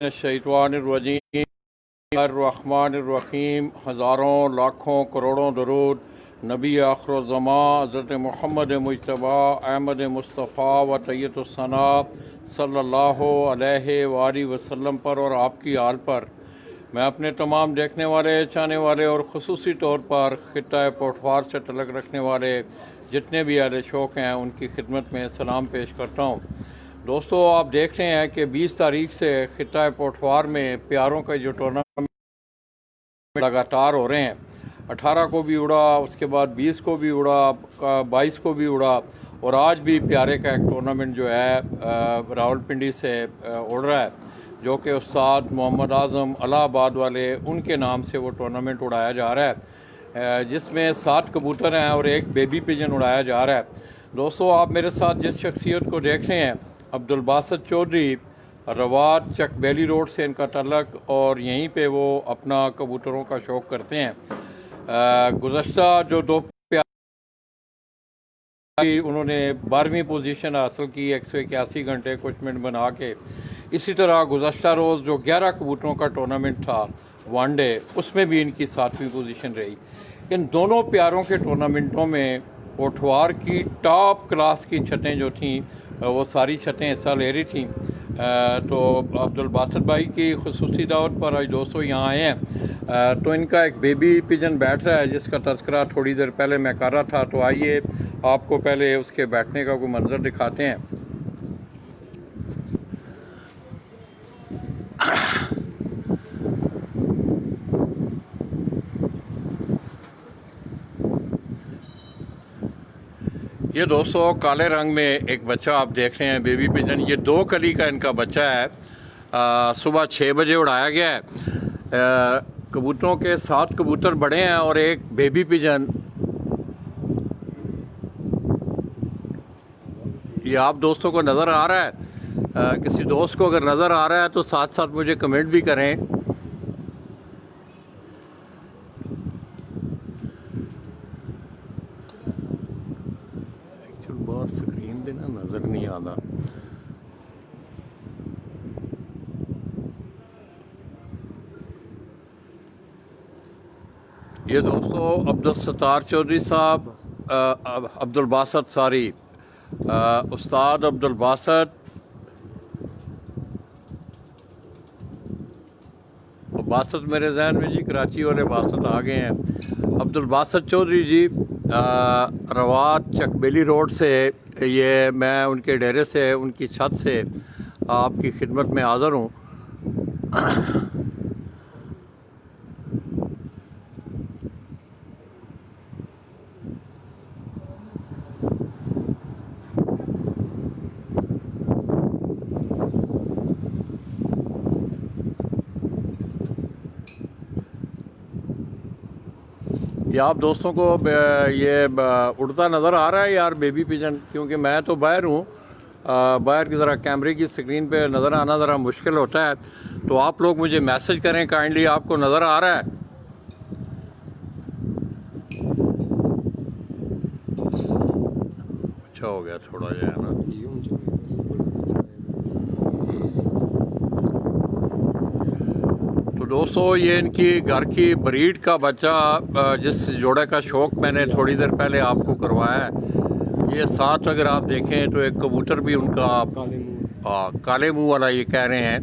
शैतानिर्रजीम हज़ारों लाखों करोड़ों दरूद नबी आखिरुज़्ज़मा हज़रत मोहम्मद मुज्तबा अहमद मुस्तफ़ा व तैय्यतुस्सना सल्लल्लाहु अलैहि वसल्लम पर और आपकी आल पर मैं अपने तमाम देखने वाले, चाहने वाले और ख़ुसूसी तौर पर ख़ित्ता पोठवार से तल्लुक़ रखने वाले जितने भी अहले शौक़ हैं उनकी खिदमत में सलाम पेश करता हूँ। दोस्तों, आप देख रहे हैं कि 20 तारीख से ख़ित्ता पोठवार में प्यारों का जो टूर्नामेंट लगातार हो रहे हैं, 18 को भी उड़ा, उसके बाद 20 को भी उड़ा, 22 को भी उड़ा और आज भी प्यारे का एक टूर्नामेंट जो है रावलपिंडी से उड़ रहा है, जो कि उस्ताद मोहम्मद आज़म इलाहाबाद वाले उनके नाम से वो टूर्नामेंट उड़ाया जा रहा है, जिसमें 7 कबूतर हैं और एक बेबी पिजन उड़ाया जा रहा है। दोस्तों, आप मेरे साथ जिस शख्सियत को देख रहे हैं, अब्दुल बासित चौधरी, रवात चक बेली रोड से इनका तल्लक और यहीं पे वो अपना कबूतरों का शौक़ करते हैं। गुज़श्ता जो 2 उन्होंने 12वीं पोजीशन हासिल की 181 घंटे कुछ मिनट बना के। इसी तरह गुज़श्ता रोज़ जो 11 कबूतरों का टूर्नामेंट था वनडे, उसमें भी इनकी 7वीं पोजीशन रही। इन दोनों प्यारों के टूर्नामेंटों में पोठवार की टॉप क्लास की छतें जो थीं वो सारी छतें हिस्सा ले रही थीं। तो अब्दुल बासित भाई की खुसूसी दावत पर आज दोस्तों यहाँ आए हैं। तो इनका एक बेबी पिजन बैठ रहा है जिसका तज़किरा थोड़ी देर पहले मैं कर रहा था। तो आइए आपको पहले उसके बैठने का कोई मंजर दिखाते हैं। ये दोस्तों काले रंग में एक बच्चा आप देख रहे हैं, बेबी पिजन। ये 2 कली का इनका बच्चा है। सुबह 6 बजे उड़ाया गया है। कबूतरों के 7 कबूतर बड़े हैं और एक बेबी पिजन। ये आप दोस्तों को नज़र आ रहा है? किसी दोस्त को अगर नज़र आ रहा है तो साथ साथ मुझे कमेंट भी करें। बाहर स्क्रीन पे ना नज़र नहीं आता। ये दोस्तों अब्दुल सत्तार चौधरी साहब, अब्दुल बासित सारी उस्ताद अब्दुल बासित, बासित मेरे जहन में जी कराची वाले बासित आ गए हैं। अब्दुल बासित चौधरी जी रवात चकबेली रोड से, ये मैं उनके डेरे से, उनकी छत से आपकी खिदमत में हाज़िर हूँ। ये आप दोस्तों को ये उड़ता नज़र आ रहा है यार बेबी पिजन? क्योंकि मैं तो बाहर हूँ, बाहर की ज़रा कैमरे की स्क्रीन पे नज़र आना ज़रा मुश्किल होता है। तो आप लोग मुझे मैसेज करें काइंडली, आपको नज़र आ रहा है? अच्छा हो गया थोड़ा जो है ना। दोस्तों, ये इनकी घर की ब्रीड का बच्चा, जिस जोड़े का शौक़ मैंने थोड़ी देर पहले आपको करवाया है, ये साथ अगर आप देखें तो एक कबूतर भी उनका काले मुंह वाला ये कह रहे हैं।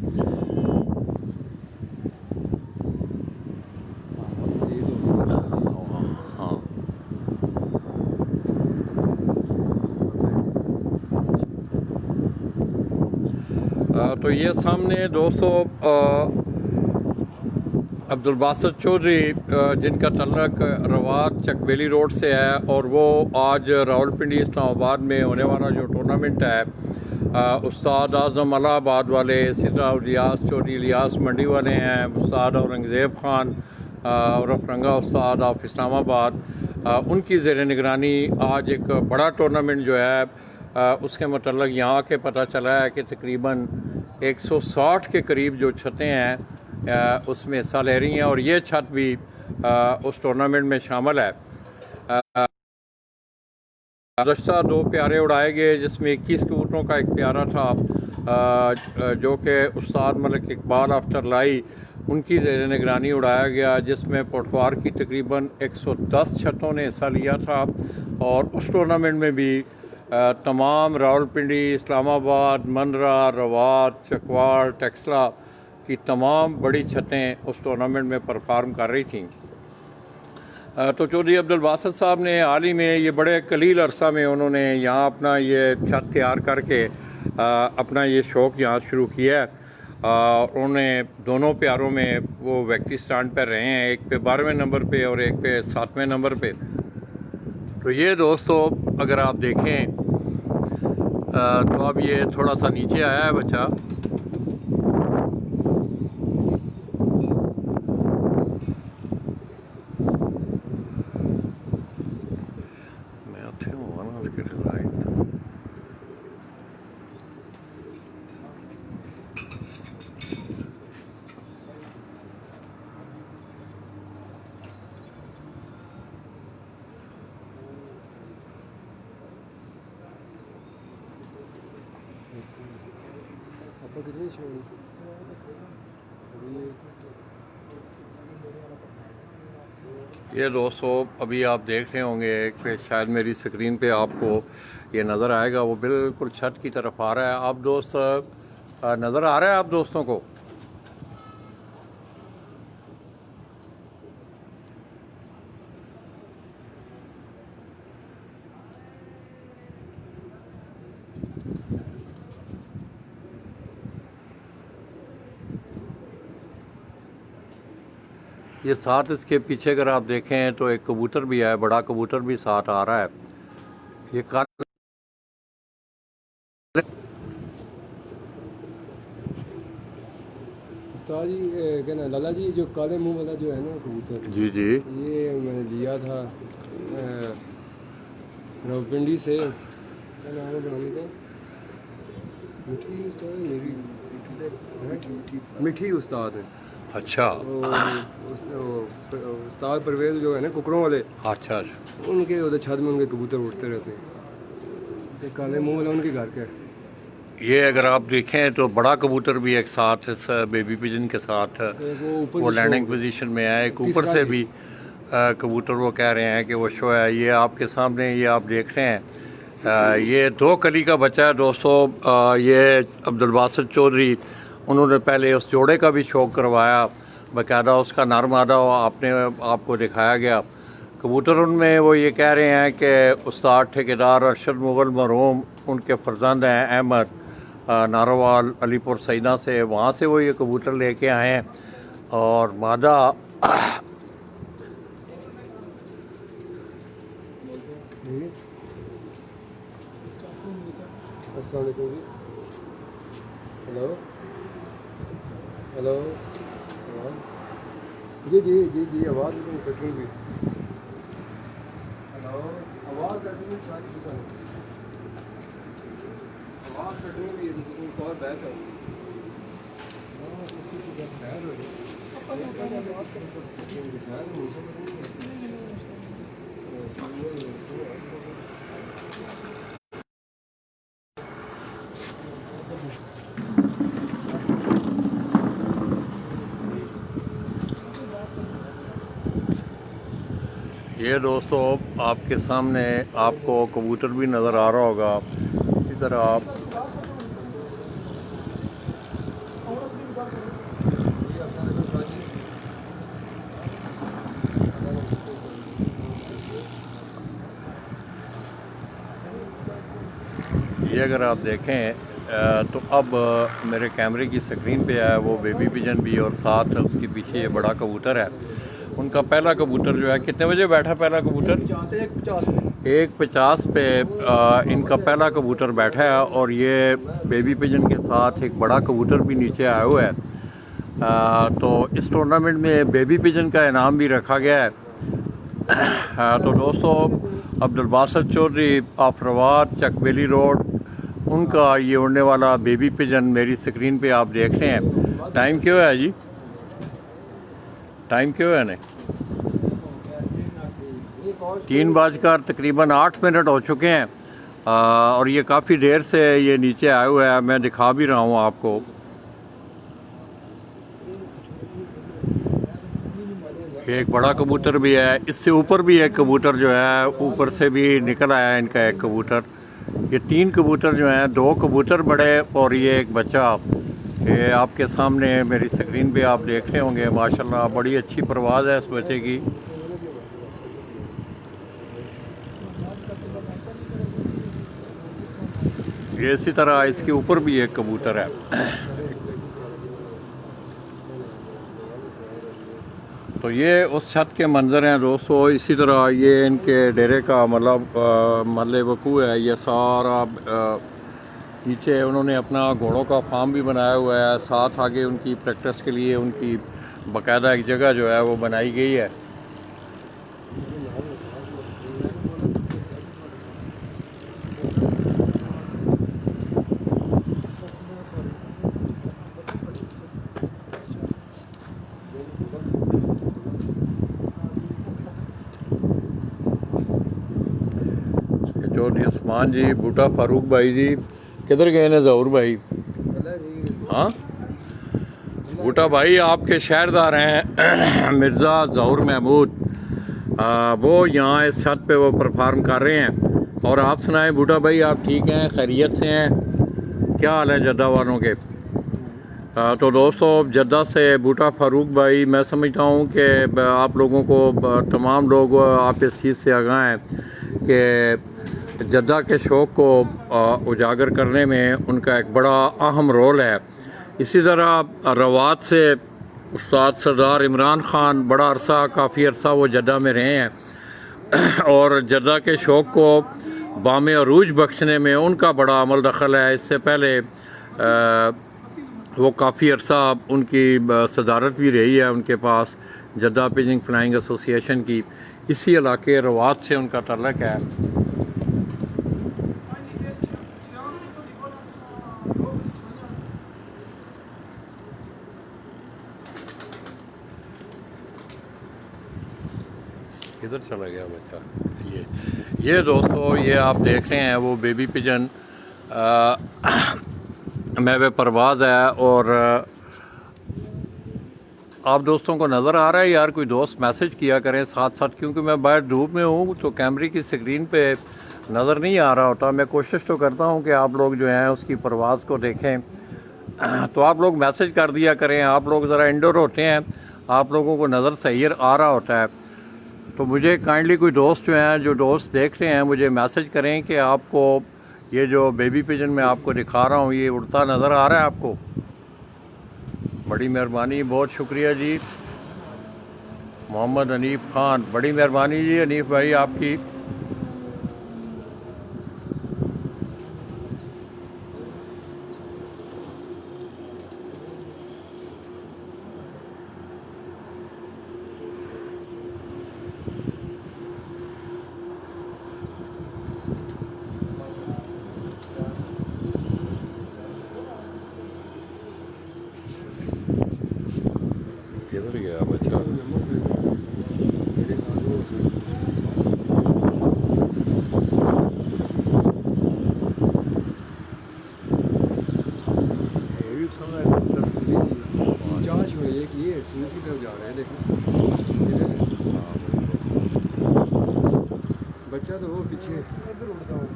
तो ये सामने दोस्तों अब्दुल बासित चौधरी, जिनका तल्लक रवात चकबेली रोड से है, और वो आज रावलपिंडी इस्लामाबाद में होने वाला जो टूर्नामेंट है, उस्ताद आज़म इलाहाबाद वाले, इसी तरह रियाज चौधरी इलियास मंडी वाले हैं, उस्ताद औरंगज़ेब ख़ान और रफरंगा उस्ताद ऑफ इस्लामाबाद, उनकी ज़ेर निगरानी आज एक बड़ा टूर्नामेंट जो है उसके मतलब यहाँ के पता चला है कि तकरीबन 160 के करीब जो छतें हैं उसमें हिस्सा ले रही हैं और ये छत भी उस टूर्नामेंट में शामिल है। गुज़श्ता 2 प्यारे उड़ाए गए जिसमें 21 कबूतरों का एक प्यारा था जो कि उस्ताद मलिक इकबाल आफ्टर लाई उनकी ज़ेर निगरानी उड़ाया गया, जिसमें पटवार की तकरीबन 110 छतों ने हिस्सा लिया था। और उस टूर्नामेंट में भी तमाम रावलपिंडी, इस्लामाबाद, मंदरा, रवात, चकवाल, टेक्सला की तमाम बड़ी छतें उस टूर्नामेंट में परफॉर्म कर रही थीं। तो चौधरी अब्दुल बासित साहब ने हाल ही में ये बड़े कलील अरसा में उन्होंने यहाँ अपना ये छत तैयार करके अपना ये शौक़ यहाँ शुरू किया है। उन्होंने दोनों प्यारों में वो व्यक्ति स्टैंड पर रहे हैं, एक पे 12वें नंबर पे और एक पे 7वें नंबर पे। तो ये दोस्तों अगर आप देखें तो अब ये थोड़ा सा नीचे आया है बच्चा। ये दोस्तों अभी आप देख रहे होंगे एक पे, शायद मेरी स्क्रीन पे आपको ये नज़र आएगा, वो बिल्कुल छत की तरफ आ रहा है। आप दोस्त नज़र आ रहा है आप दोस्तों को? ये साथ इसके पीछे अगर आप देखें तो एक कबूतर भी है, बड़ा कबूतर भी साथ आ रहा है। ये उस्ताद जी क्या ना लाला जी, जो काले मुंह वाला जो है ना कबूतर, जी जी, ये मैंने लिया था रावलपिंडी से। क्या नाम है बनाने का? मिठी उस्ताद मेरी मिठी उस्ताद है। अच्छा। उस्ताद परवेज़ जो है ना कुकड़ों वाले, अच्छा, उनके उधर छत में उनके कबूतर उड़ते रहते हैं। ये काले मुंह वाला उनके घर का है। ये अगर आप देखें तो बड़ा कबूतर भी एक साथ इस बेबी पिजन के साथ वो लैंडिंग पोजीशन में है। एक ऊपर से भी कबूतर वो कह रहे हैं कि वो शो है। ये आपके सामने ये आप देख रहे हैं, ये 2 कली का बच्चा है दोस्तों। ये अब्दुल बासित चौधरी उन्होंने पहले उस जोड़े का भी शौक़ करवाया, बाकायदा उसका नर मादा आपने आपको दिखाया गया। कबूतर उनमें वो ये कह रहे हैं कि उस्ताद ठेकेदार अरशद मुग़ल मरहूम उनके फ़र्जंद हैं अहमद नारोवाल अलीपुर सईदा से, वहाँ से वो ये कबूतर लेके आए हैं। और मादा हेलो हेलो, जी जी जी जी, आवाज़ कटेंगी। हेलो, आवाज़ कटेंगी, आवाज़ कटेंगी, तो कॉल बैक है। ये दोस्तों आपके सामने आपको कबूतर भी नज़र आ रहा होगा। इसी तरह आप ये अगर आप देखें तो अब मेरे कैमरे की स्क्रीन पे है वो बेबी पिजन भी, और साथ उसके पीछे ये बड़ा कबूतर है। उनका पहला कबूतर जो है, कितने बजे बैठा पहला कबूतर? 1:50 पे इनका पहला कबूतर बैठा है। और ये बेबी पिजन के साथ एक बड़ा कबूतर भी नीचे आया हुआ है। तो इस टूर्नामेंट में बेबी पिजन का इनाम भी रखा गया है। तो दोस्तों अब्दुल बासित चौधरी आफरवाद चकबेली रोड, उनका ये उड़ने वाला बेबी पिजन मेरी स्क्रीन पे आप देख रहे हैं। टाइम क्यों है जी? टाइम क्यों है ने 3 बजकर तकरीबन 8 मिनट हो चुके हैं। और ये काफ़ी देर से ये नीचे आए हुए हैं, मैं दिखा भी रहा हूँ आपको। ये एक बड़ा कबूतर भी है, इससे ऊपर भी एक कबूतर जो है ऊपर से भी निकल आया है इनका एक कबूतर। ये 3 कबूतर जो हैं, 2 कबूतर बड़े और ये एक बच्चा। ये आपके सामने मेरी स्क्रीन पे आप देख रहे होंगे। माशाल्लाह बड़ी अच्छी परवाज़ है इस बच्चे की। ये इसी तरह इसके ऊपर भी एक कबूतर है। तो ये उस छत के मंज़र हैं दोस्तों। इसी तरह ये इनके डेरे का मतलब महल वकूअ है। ये सारा नीचे उन्होंने अपना घोड़ों का फार्म भी बनाया हुआ है, साथ आगे उनकी प्रैक्टिस के लिए उनकी बाकायदा एक जगह जो है वो बनाई गई है। जो उस्मान जी, बूटा फारूक भाई जी किधर गए ने? ज़हूर भाई, हाँ बूटा भाई आपके शहरदार हैं मिर्ज़ा ज़हूर महमूद, वो यहाँ इस छत पे वो परफॉर्म कर रहे हैं। और आप सुनाएं बूटा भाई, आप ठीक हैं, खैरियत से हैं? क्या हाल है जद्दा वालों के? तो दोस्तों जद्दा से बूटा फारूक भाई, मैं समझता हूँ कि आप लोगों को तमाम लोग आप इस चीज़ से आगाह हैं कि जद्दा के शौक़ को उजागर करने में उनका एक बड़ा अहम रोल है। इसी तरह रवात से उस्ताद सरदार इमरान ख़ान बड़ा अरसा, काफ़ी अरसा वो जद्दा में रहे हैं और जद्दा के शौक़ को बामे अरूज बख्शने में उनका बड़ा अमल दखल है। इससे पहले वो काफ़ी अरसा उनकी सदारत भी रही है उनके पास जद्दा पिजिंग फ्लाइंग एसोसिएशन की। इसी इलाके रवात से उनका तल्लुक़ है। किधर चला गया बच्चा? ये दोस्तों ये आप देख रहे हैं वो बेबी पिजन महवे परवाज़ है। और आप दोस्तों को नज़र आ रहा है यार? कोई दोस्त मैसेज किया करें साथ साथ, क्योंकि मैं बाहर धूप में हूँ तो कैमरे की स्क्रीन पे नज़र नहीं आ रहा होता। मैं कोशिश तो करता हूँ कि आप लोग जो हैं उसकी परवाज़ को देखें, तो आप लोग मैसेज कर दिया करें। आप लोग ज़रा इंडोर होते हैं, आप लोगों को नज़र सही आ रहा होता है, तो मुझे काइंडली कोई दोस्त जो हैं, जो दोस्त देख रहे हैं, मुझे मैसेज करें कि आपको ये जो बेबी पिजन मैं आपको दिखा रहा हूँ ये उड़ता नज़र आ रहा है आपको? बड़ी मेहरबानी, बहुत शुक्रिया जी। मोहम्मद हनीफ ख़ान, बड़ी मेहरबानी जी हनीफ भाई आपकी। किधर गया बच्चा? सूरज की तरफ जा रहे हैं, देखो बच्चा तो वो पीछे इधर उड़ता हूँ।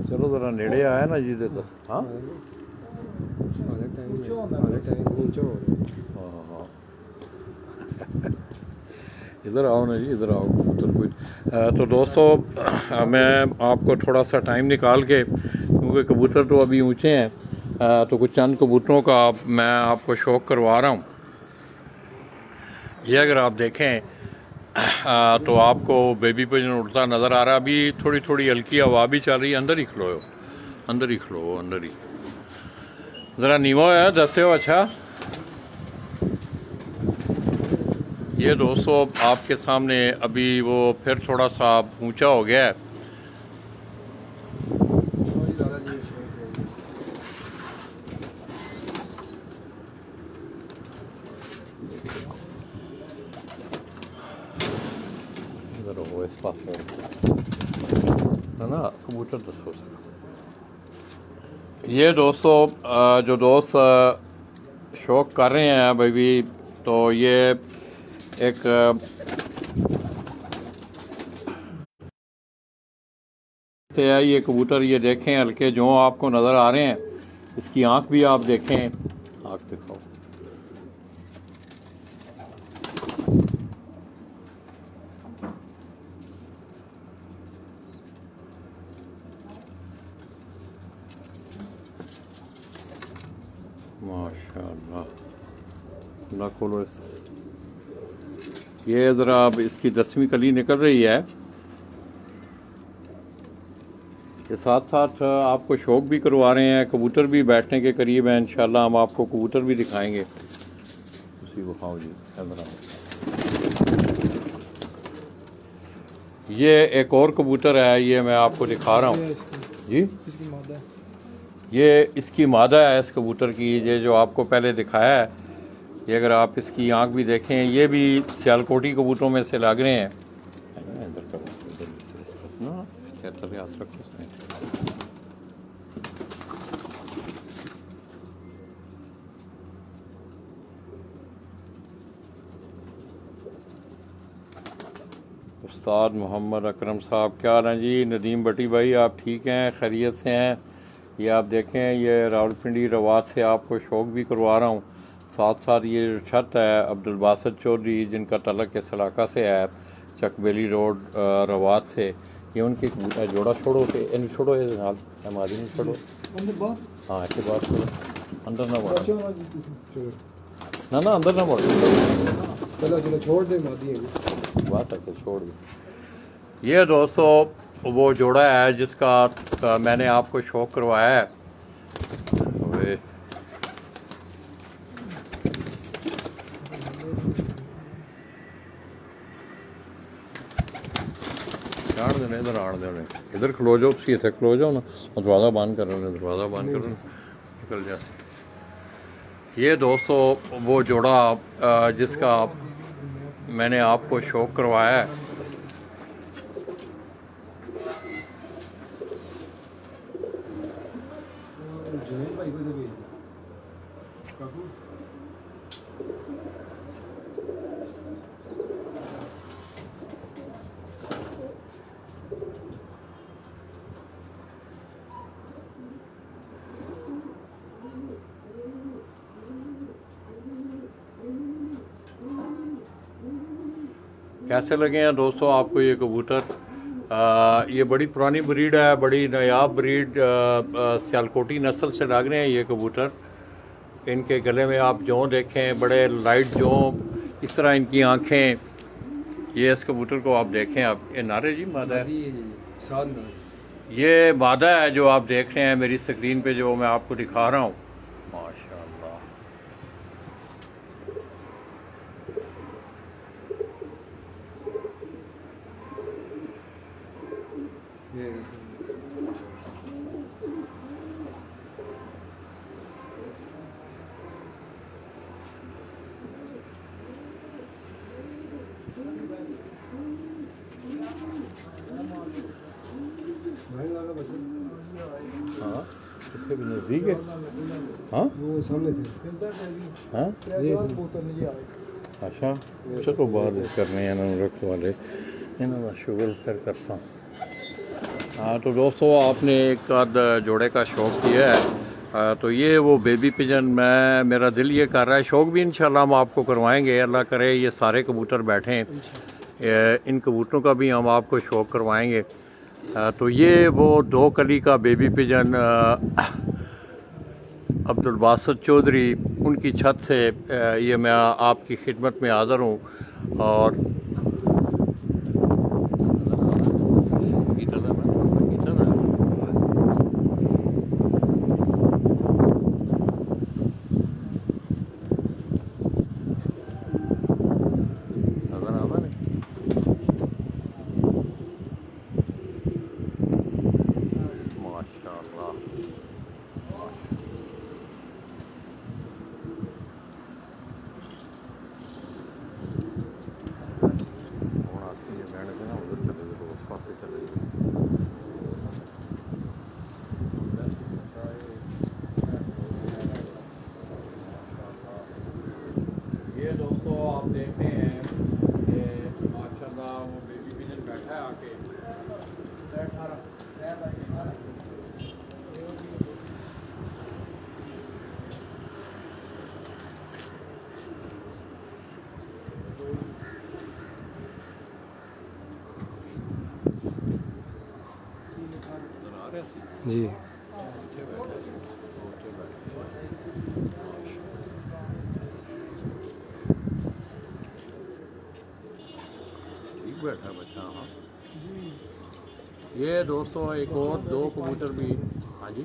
चलो ज़रा नेड़े आया ना जी तो। हाँ हाँ इधर आओ ना जी, इधर आओ कबूतर कोई। तो दोस्तों मैं आपको थोड़ा सा टाइम निकाल के, क्योंकि कबूतर तो अभी ऊंचे हैं, तो कुछ चंद कबूतरों का मैं आपको शौक़ करवा रहा हूँ। ये अगर आप देखें तो आपको बेबी पिजन उड़ता नज़र आ रहा है। अभी थोड़ी थोड़ी हल्की हवा भी चल रही है। अंदर ही खलो, अंदर ही खलो, अंदर ही ज़रा नीमो है दसे हो। अच्छा ये दोस्तों आपके सामने अभी वो फिर थोड़ा सा ऊंचा हो गया है। ना कबूतर दसो ये दोस्तों जो दोस्त शौक कर रहे हैं भाई भी, तो ये एक है ये कबूतर, ये देखें हल्के जो आपको नज़र आ रहे हैं, इसकी आंख भी आप देखें, आंख दिखाओ। माशाअल्लाह, ना खोलो इस, ये ज़रा अब इसकी 10वीं कली निकल रही है। के साथ साथ आपको शौक भी करवा रहे हैं, कबूतर भी बैठने के करीब हैं, इंशाल्लाह हम आपको कबूतर भी दिखाएंगे। उसी को खाओ जी, ये एक और कबूतर है, ये मैं आपको दिखा रहा हूँ जी। इसकी मादा है। ये इसकी मादा है इस कबूतर की, ये जो आपको पहले दिखाया है। ये अगर आप इसकी आंख भी देखें, ये भी सियालकोटी कबूतरों में से लग रहे हैं। हाथ रखो। उस्ताद मोहम्मद अकरम साहब क्या हाल हैं जी? नदीम भट्टी भाई आप ठीक हैं, खैरियत से हैं? ये आप देखें, ये रावलपिंडी रवात से आपको शौक भी करवा रहा हूँ। साथ साथ ये जो छत है अब्दुल बासित चौधरी, जिनका तलक इस इलाका से है, चकबेली रोड रवात से, ये उनके जोड़ा छोड़ो के इन छोड़ो, ये हाल हमारी नहीं छोड़ो। हाँ ऐसे बात करो, अंदर ना बढ़ो ना अंदर ना बढ़ो, चलो छोड़ दे, मादी है बात है छोड़ दो। ये दोस्तों वो जोड़ा है जिसका मैंने आपको शौक करवाया है। इधर आने देने, इधर खलो जाओ, तुम इतने खलो जाओ ना, दरवाज़ा बंद करो, दरवाज़ा बंद करो, निकल जा। ये दोस्तों वो जोड़ा जिसका मैंने आपको शौक करवाया है। कैसे लगे हैं दोस्तों आपको ये कबूतर? ये बड़ी पुरानी ब्रीड है, बड़ी नायाब ब्रीड, सियालकोटी नस्ल से लग रहे हैं ये कबूतर। इनके गले में आप जों देखें, बड़े लाइट जों, इस तरह इनकी आंखें। ये इस कबूतर को आप देखें, आप ये नारे जी मादा है, ये मादा है जो आप देख रहे हैं मेरी स्क्रीन पे, जो मैं आपको दिखा रहा हूँ। माशाअल्लाह, हाँ कितने भी नज़दीक है। हाँ वो सामने थे। हाँ अच्छा, चलो बाहर करने रख वाले इन्होंने शुगर फिर करता। हाँ तो दोस्तों आपने एक आध जोड़े का शौक़ किया है, तो ये वो बेबी पिजन, मैं मेरा दिल ये कर रहा है, शौक़ भी इंशाल्लाह हम आपको करवाएंगे, अल्लाह करे ये सारे कबूतर बैठें, इन कबूतरों का भी हम आपको शौक़ करवाएंगे। तो ये वो 2 कली का बेबी पिजन अब्दुल बासित चौधरी, उनकी छत से ये मैं आपकी खिदमत में हाज़िर हूँ। और जी। ठीक बैठा बच्चा। हाँ, ये दोस्तों एक और दो कबूतर भी। हाँ जी,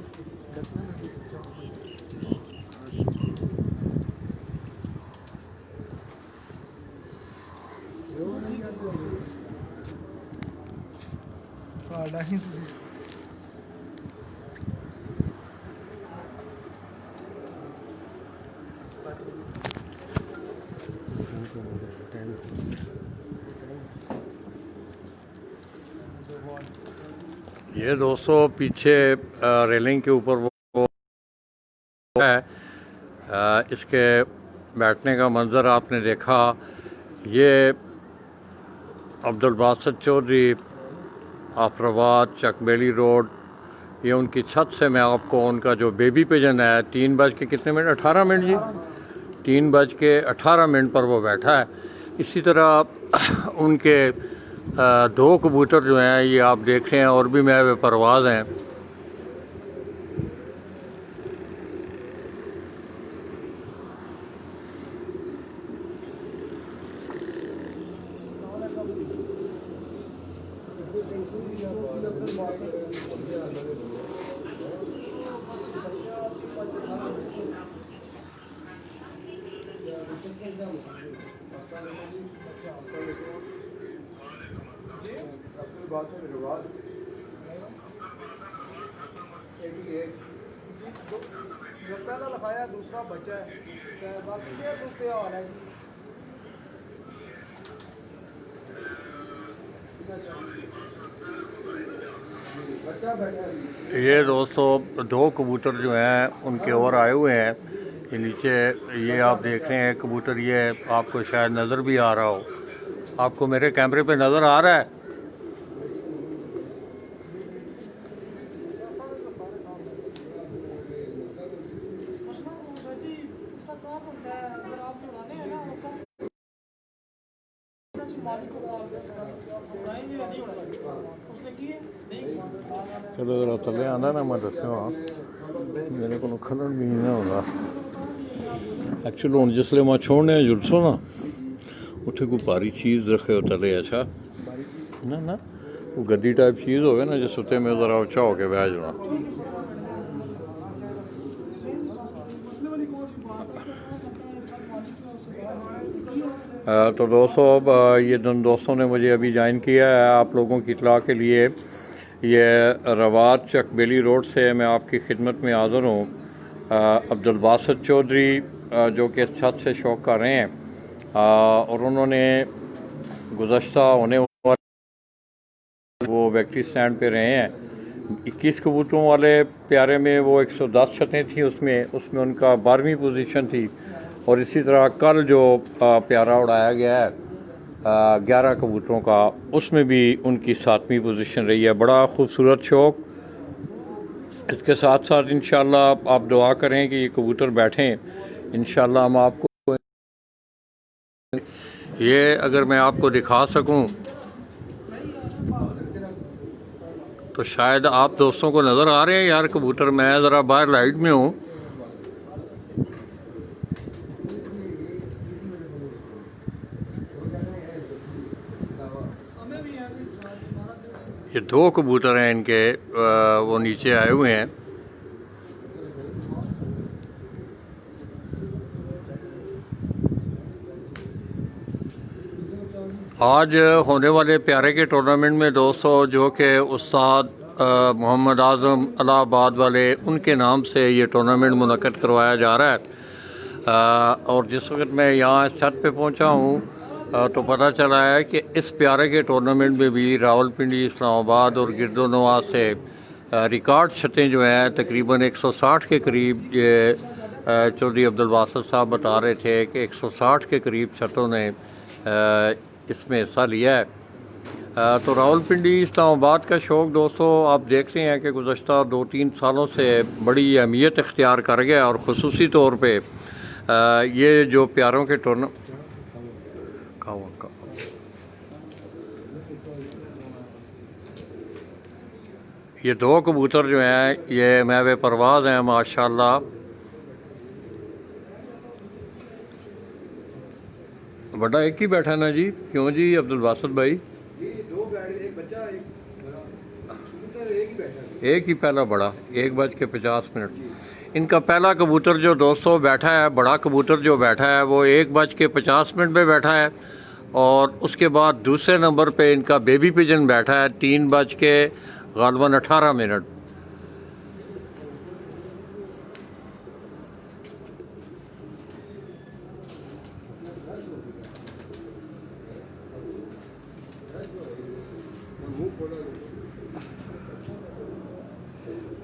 ये दोस्तों पीछे रेलिंग के ऊपर वो है। इसके बैठने का मंज़र आपने देखा। ये अब्दुल बासित चौधरी आफराबाद चकबेली रोड, ये उनकी छत से मैं आपको उनका जो बेबी पिजन है 3 बज के कितने मिनट 18 मिनट जी, 3 बज के 18 मिनट पर वो बैठा है। इसी तरह उनके दो कबूतर जो हैं ये आप देख रहे हैं और भी मैं वे परवाज़ हैं। जो पहला लिखाया दूसरा बच्चा है, तो बाकी क्या सूरत हाल है जी। बच्चा बैठा है। ये दोस्तों दो कबूतर जो हैं उनके और आए हुए हैं। ये नीचे ये आप देख रहे हैं कबूतर, ये आपको शायद नज़र भी आ रहा हो। आपको मेरे कैमरे पे नज़र आ रहा है? चलो जरा थले आना ना, मैं दस्यो हाँ मेरे को खलन भी नहीं होगा एक्चुअली। हूँ जिसले मैं छोड़ने जुलसो ना उत्थे कोई भारी चीज़ रखे हो तले। अच्छा ना ना वो गद्दी टाइप चीज़ होवे ना जिस उत्ते में ज़रा उच्चा होके बह जाना। तो दोस्तों अब ये दोस्तों ने मुझे अभी ज्वाइन किया है। आप लोगों की इतला के लिए ये रवात चकबेली रोड से मैं आपकी खिदमत में हाज़िर हूँ। अब्दुल बासित चौधरी जो कि छत से शौक़ कर रहे हैं और उन्होंने गुज़श्ता होने वाले वो वैक्ट्री स्टैंड पे रहे हैं। 21 कबूतरों वाले प्यारे में वो 110 छतें थी, उसमें उनका 12वीं पोजीशन थी। और इसी तरह कल जो प्यारा उड़ाया गया है 11 कबूतरों का, उसमें भी उनकी 7वीं पोजीशन रही है। बड़ा खूबसूरत शौक़। इसके साथ साथ इंशाल्लाह आप दुआ करें कि ये कबूतर बैठें। इंशाल्लाह हम आपको ये अगर मैं आपको दिखा सकूं तो शायद आप दोस्तों को नज़र आ रहे हैं यार कबूतर। मैं ज़रा बाहर लाइट में हूँ। ये दो कबूतर हैं इनके, वो नीचे आए हुए हैं। आज होने वाले प्यारे के टूर्नामेंट में दोस्तों जो कि उस्ताद मोहम्मद आज़म इलाहाबाद वाले उनके नाम से ये टूर्नामेंट मुनक़्क़द करवाया जा रहा है। और जिस वक्त मैं यहाँ छत पे पहुँचा हूँ तो पता चला है कि इस प्यारे के टूर्नामेंट में भी रावलपिंडी, इस्लामाबाद और गिरदोनवा से रिकॉर्ड छतें जो हैं तकरीबन 160 के करीब, ये चौधरी अब्दुल बासित साहब बता रहे थे कि 160 के करीब छतों ने इसमें हिस्सा लिया है। तो रावलपिंडी इस्लामाबाद का शौक़ दोस्तों आप देख रहे हैं कि गुज़श्ता 2-3 सालों से बड़ी अहमियत इख्तियार कर गया। और ख़ुसूसी तौर पे ये जो प्यारों के ये दो कबूतर जो हैं ये महवे परवाज़ हैं माशाल्लाह। बड़ा एक ही बैठा ना जी, क्यों जी अब्दुल बासित भाई? ये दो बैठ गए, एक बच्चा एक बड़ा कबूतर, एक ही बैठा है। एक ही पहला बड़ा 1:50। इनका पहला कबूतर जो दोस्तों बैठा है, बड़ा कबूतर जो बैठा है वो 1:50 पे बैठा है। और उसके बाद दूसरे नंबर पे इनका बेबी पिजन बैठा है 3:18।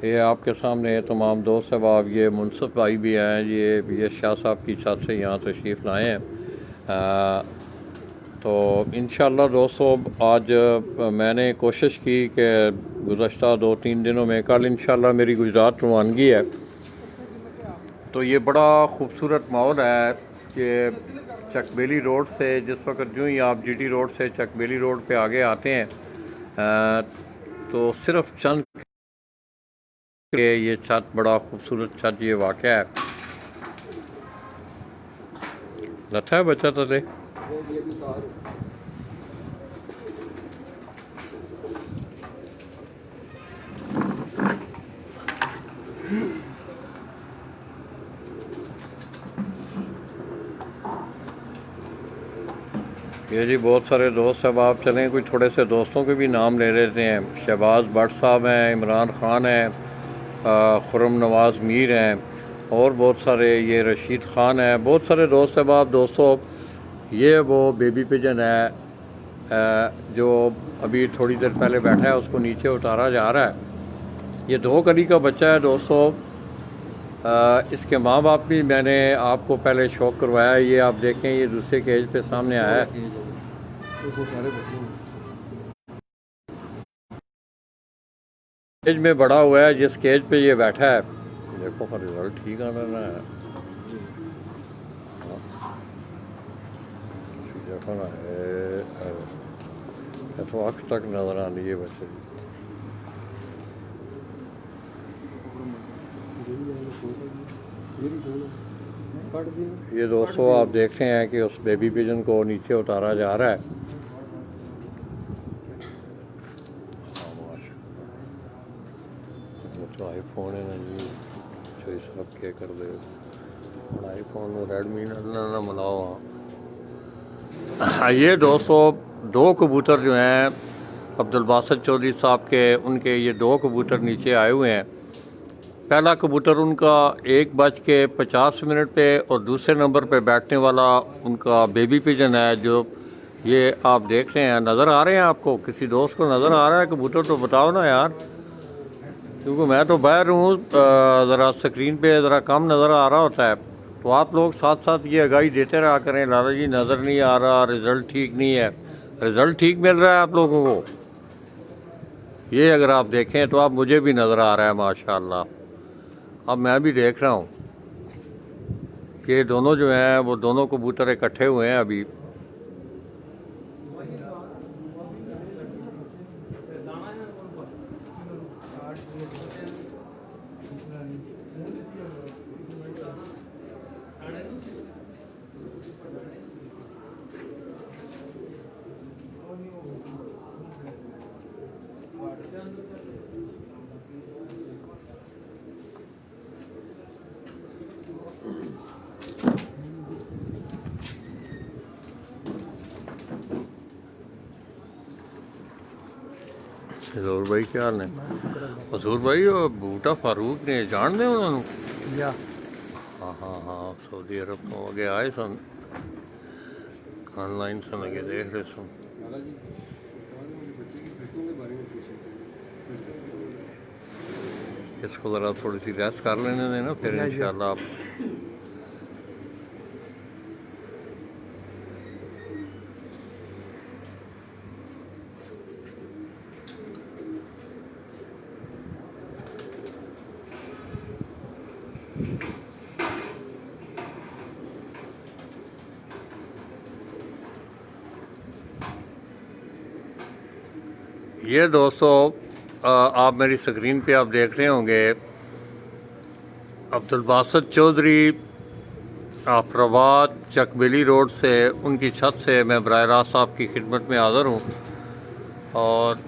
ये आपके सामने तमाम दोस्त अहबाब, ये मुनसफ भाई भी हैं, ये शाह साहब की छत से यहाँ तशरीफ़ लाए हैं। तो इंशाअल्लाह दोस्तों आज मैंने कोशिश की कि गुज़श्ता 2-3 दिनों में, कल इंशाअल्लाह मेरी गुजरात रवानगी है, तो ये बड़ा ख़ूबसूरत माहौल है कि चकबेली रोड से जिस वक्त जो ही आप जीटी रोड से चकबेली रोड पे आगे आते हैं तो सिर्फ चंद के ये छत, बड़ा खूबसूरत छत ये वाक़या है। लथा है बच्चा तले। ये जी बहुत सारे दोस्त अब आप चलें कोई थोड़े से दोस्तों के भी नाम ले लेते हैं। शहबाज भट्ट साहब हैं, इमरान ख़ान हैं, खुर्रम नवाज़ मीर हैं और बहुत सारे, ये रशीद ख़ान है, बहुत सारे दोस्त अब आप दोस्तों। ये वो बेबी पिजन है जो अभी थोड़ी देर पहले बैठा है, उसको नीचे उतारा जा रहा है। ये 2 कली का बच्चा है दोस्तों। इसके माँ बाप भी मैंने आपको पहले शौक करवाया। ये आप देखें, ये दूसरे केज पे सामने आया है। इसमें सारे बच्चे हैं। केज में बड़ा हुआ है, जिस केज पे ये बैठा है देखो का रिजल्ट ठीक आना है। देखो ना तो आँख तक नजर आनी है बच्चे। ये दोस्तों आप देख रहे हैं कि उस बेबी पिजन को नीचे उतारा जा रहा है। तो आईफोन है ना जी, तो सब क्या कर दे आईफोन रेडमी ना मिलाओ। ये दोस्तों 2 कबूतर जो हैं अब्दुल बासित चौधरी साहब के, उनके ये 2 कबूतर नीचे आए हुए हैं। पहला कबूतर उनका 1:50 पे और दूसरे नंबर पे बैठने वाला उनका बेबी पिजन है जो ये आप देख रहे हैं। नज़र आ रहे हैं आपको? किसी दोस्त को नज़र आ रहा है कबूतर तो बताओ ना यार, क्योंकि मैं तो बाहर हूँ, ज़रा स्क्रीन पे ज़रा कम नज़र आ रहा होता है। तो आप लोग साथ साथ ये आगाही देते रहा करें, लाला जी नज़र नहीं आ रहा, रिज़ल्ट ठीक नहीं है। रिज़ल्ट ठीक मिल रहा है आप लोगों को। ये अगर आप देखें तो आप, मुझे भी नज़र आ रहा है माशाअल्लाह। अब मैं भी देख रहा हूँ कि दोनों जो हैं वो दोनों कबूतर इकट्ठे हुए हैं अभी। हजूर भाई क्या हाल है? हजूर भाई और बूटा फारूक ने जान दे उन्होंने? हाँ हाँ हाँ, सऊदी अरब तो आगे आए सन, ऑनलाइन से लगे देख रहे सन। इसको ज़रा थोड़ी सी रेस्ट कर लेने देना, फिर इंशाल्लाह आप ये दोस्तों आप मेरी स्क्रीन पे आप देख रहे होंगे अब्दुल बासित चौधरी आफराबाद चकबेली रोड से, उनकी छत से मैं बराह रास्त आपकी खिदमत में हाज़िर हूँ। और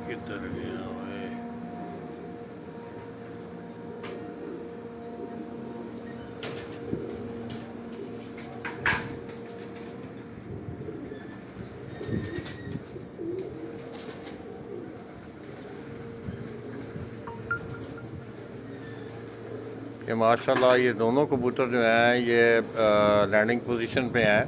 किधर गया है? ये माशाल्लाह ये दोनों कबूतर जो हैं ये लैंडिंग पोजीशन पे हैं।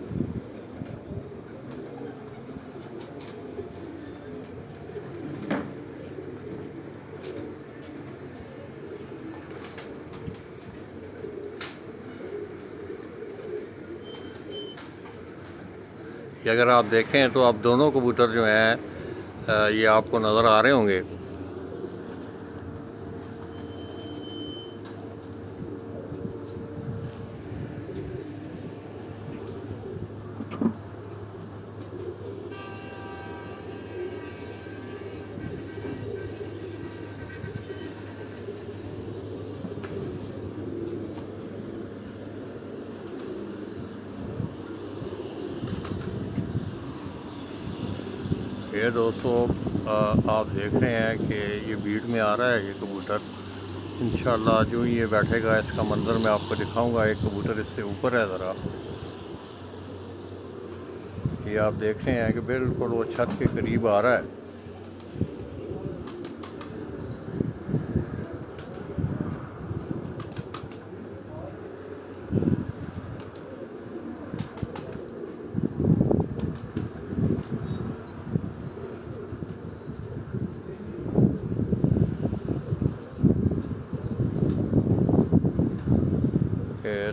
ये अगर आप देखें तो अब दोनों कबूतर जो हैं ये आपको नज़र आ रहे होंगे। ये दोस्तों आप देख रहे हैं कि ये बीट में आ रहा है ये कबूतर। इंशाल्लाह जो ये बैठेगा इसका मंज़र मैं आपको दिखाऊंगा। एक कबूतर इससे ऊपर है ज़रा, ये आप देख रहे हैं कि बिल्कुल वो छत के करीब आ रहा है।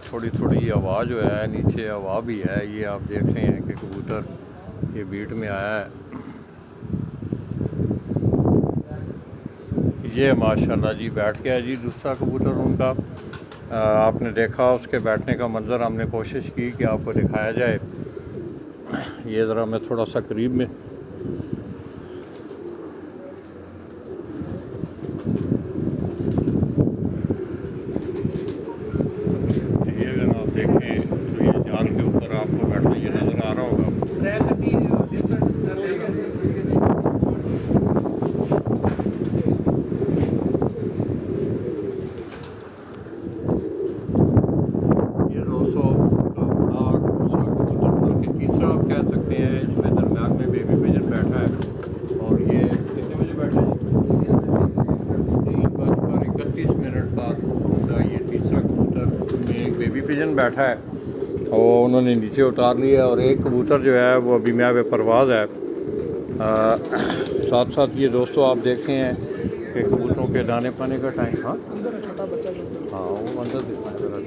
थोड़ी थोड़ी हवा जो है, नीचे हवा भी है। ये आप देख रहे हैं कि कबूतर ये बीट में आया है। ये माशाल्लाह जी बैठ गया जी दूसरा कबूतर उनका। आपने देखा उसके बैठने का मंज़र, हमने कोशिश की कि आपको दिखाया जाए। ये ज़रा मैं थोड़ा सा करीब में के ऊपर आपको बैठना ये नज़र आ रहा होगा। ये 200 का बड़ा दूसरा कबूतर, बल्कि तीसरा आप कह सकते हैं। इसमें दरम्यान में बेबी पिजन बैठा है। और ये कितने बजे बैठा है? 3:31 बाद का ये तीसरा कबूतर में एक बेबी पिजन बैठा है और उन्होंने नीचे उतार लिया। और एक कबूतर जो है वो अभी मैं परवाज़ है। साथ साथ ये दोस्तों आप देखते हैं कि कबूतरों के दाने पाने का टाइम था। हाँ वो अंदर दिखना चला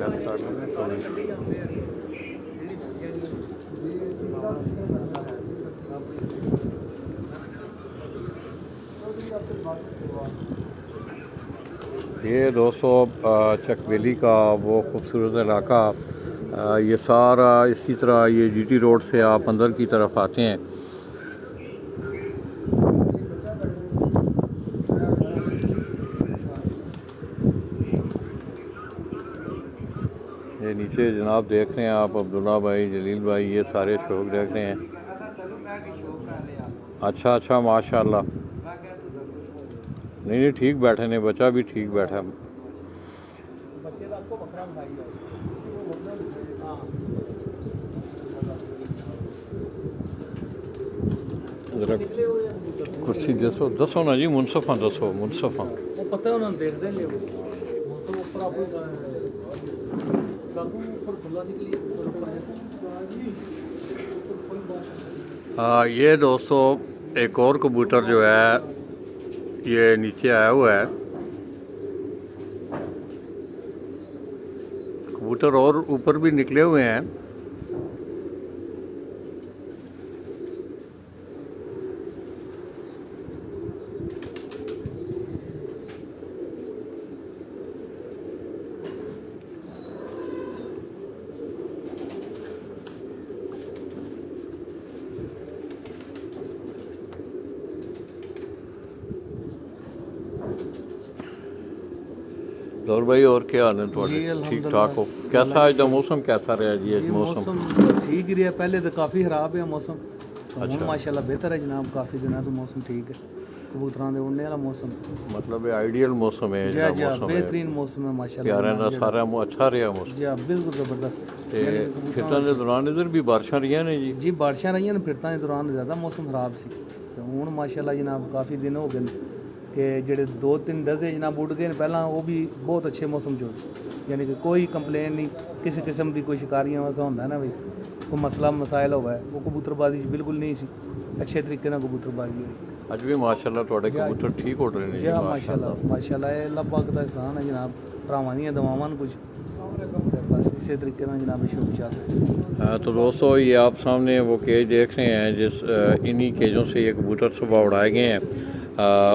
ये दोस्तों चकबेली का वो खूबसूरत इलाका। ये सारा इसी तरह ये जीटी रोड से आप अंदर की तरफ आते हैं। ये नीचे जनाब देख रहे हैं आप अब्दुल्ला भाई, जलील भाई, ये सारे शौक देख रहे हैं। अच्छा अच्छा माशाल्लाह। नहीं नहीं ठीक बैठे ने, बच्चा भी ठीक बैठा। जरा कुर्सी दसो दसो ना जी, मुनसफा दसो मुनसफा। ये दोस्तों एक और कबूतर जो है ये नीचे आया हुआ है। कबूतर और ऊपर भी निकले हुए हैं। और भाई और क्या हाल है जी, थोड़े ठीक अल्हम्दुलिल्लाह। ठाक हो कैसा आज का मौसम कैसा रहा जी आज जी मौसम मौसम ठीक ही रहा, पहले तो काफ़ी खराब है मौसम, तो हुण माशाल्लाह बेहतर है जनाब, काफ़ी दिनों तो मौसम ठीक है, कबूतरां दे उड़ने वाला मौसम। मतलब ये आइडियल मौसम है जी ਜਿਹੜਾ जी मौसम है बेहतरीन मौसम है माशाल्लाह प्यारे जनाब ना जेड़ा। सारा अच्छा रहा मौसम जी हाँ बिल्कुल ज़बरदस्त। ਤੇ ਖੇਤਾਂ ਦੇ ਦੌਰਾਨ ਇਧਰ ਵੀ ਬਾਰਿਸ਼ਾਂ ਰਹੀਆਂ ਨੇ ਜੀ जी बारिशां रही ने फिरतां दे दौरान ज़्यादा मौसम खराब सी, तो हुण माशाल्लाह जनाब काफ़ी दिन हो गए न कि जेड़े 2-3 डजे जनाब उड़ गए न पहला, वो भी बहुत अच्छे मौसम चो, यानी कि कोई कंप्लेन नहीं, किसी किस्म की कोई शिकारियां वैसा होंदा है ना भाई कोई मसला मसाइल होवे, वो कबूतरबाजी च बिल्कुल नहीं सी, अच्छे तरीके नाल कबूतरबाजी हुई। ਅੱਜ ਵੀ ਮਾਸ਼ਾਅੱਲਾ ਤੁਹਾਡੇ ਕਬੂਤਰ ਠੀਕ ਉੱਡ ਰਹੇ ਨੇ जी ਜੀ हाँ ਮਾਸ਼ਾਅੱਲਾ माशाल्लाह माशाल्लाह ये अल्लाह पाक दा एहसान है जनाब, भरावां दियां दुआवां न कुछ, ते बस इसी तरीके नाल जनाब शुक्र चाहते हैं। हाँ तो दोस्तों ये आप सामने वो केज देख रहे हैं जिस इन्हीं केजों से ये कबूतर सुबह उड़ाए गए हैं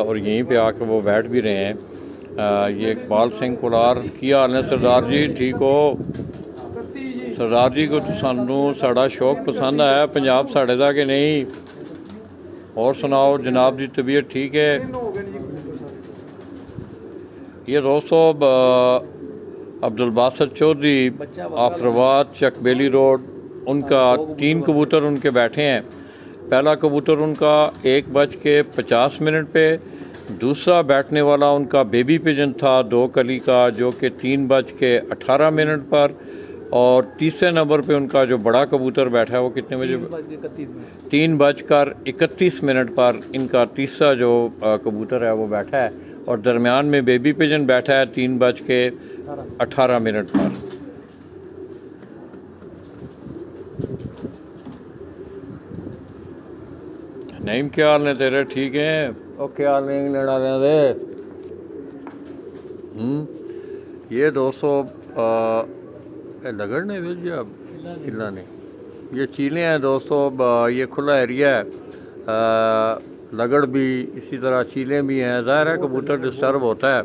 और यहीं पे आकर वो बैठ भी रहे हैं। ये इकबाल सिंह कुलार की हाल है सरदार जी ठीक हो सरदार जी को तो सानू साड़ा शौक पसंद आया पंजाब साढ़े दा कि नहीं और सुनाओ जनाब की तबीयत ठीक है। ये दोस्तों अब्दुल बासित चौधरी आफरवाद चकबेली रोड उनका 3 कबूतर उनके बैठे हैं। पहला कबूतर उनका 1:50 पे, दूसरा बैठने वाला उनका बेबी पिजन था 2 कली का जो कि 3:18 पर, और तीसरे नंबर पे उनका जो बड़ा कबूतर बैठा है वो कितने बजे 3:31 पर इनका तीसरा जो कबूतर है वो बैठा है, और दरमियान में बेबी पिजन बैठा है 3:18 पर। नईम क्या हाल ने तेरे ठीक हैं और क्या हाल नहीं लड़ा रहे दे ये दोस्तों लगड़ ने या किला ने ये चीले हैं दोस्तों ये खुला एरिया है लगड़ भी इसी तरह चीले भी हैं। ज़ाहिर है कबूतर डिस्टर्ब होता है,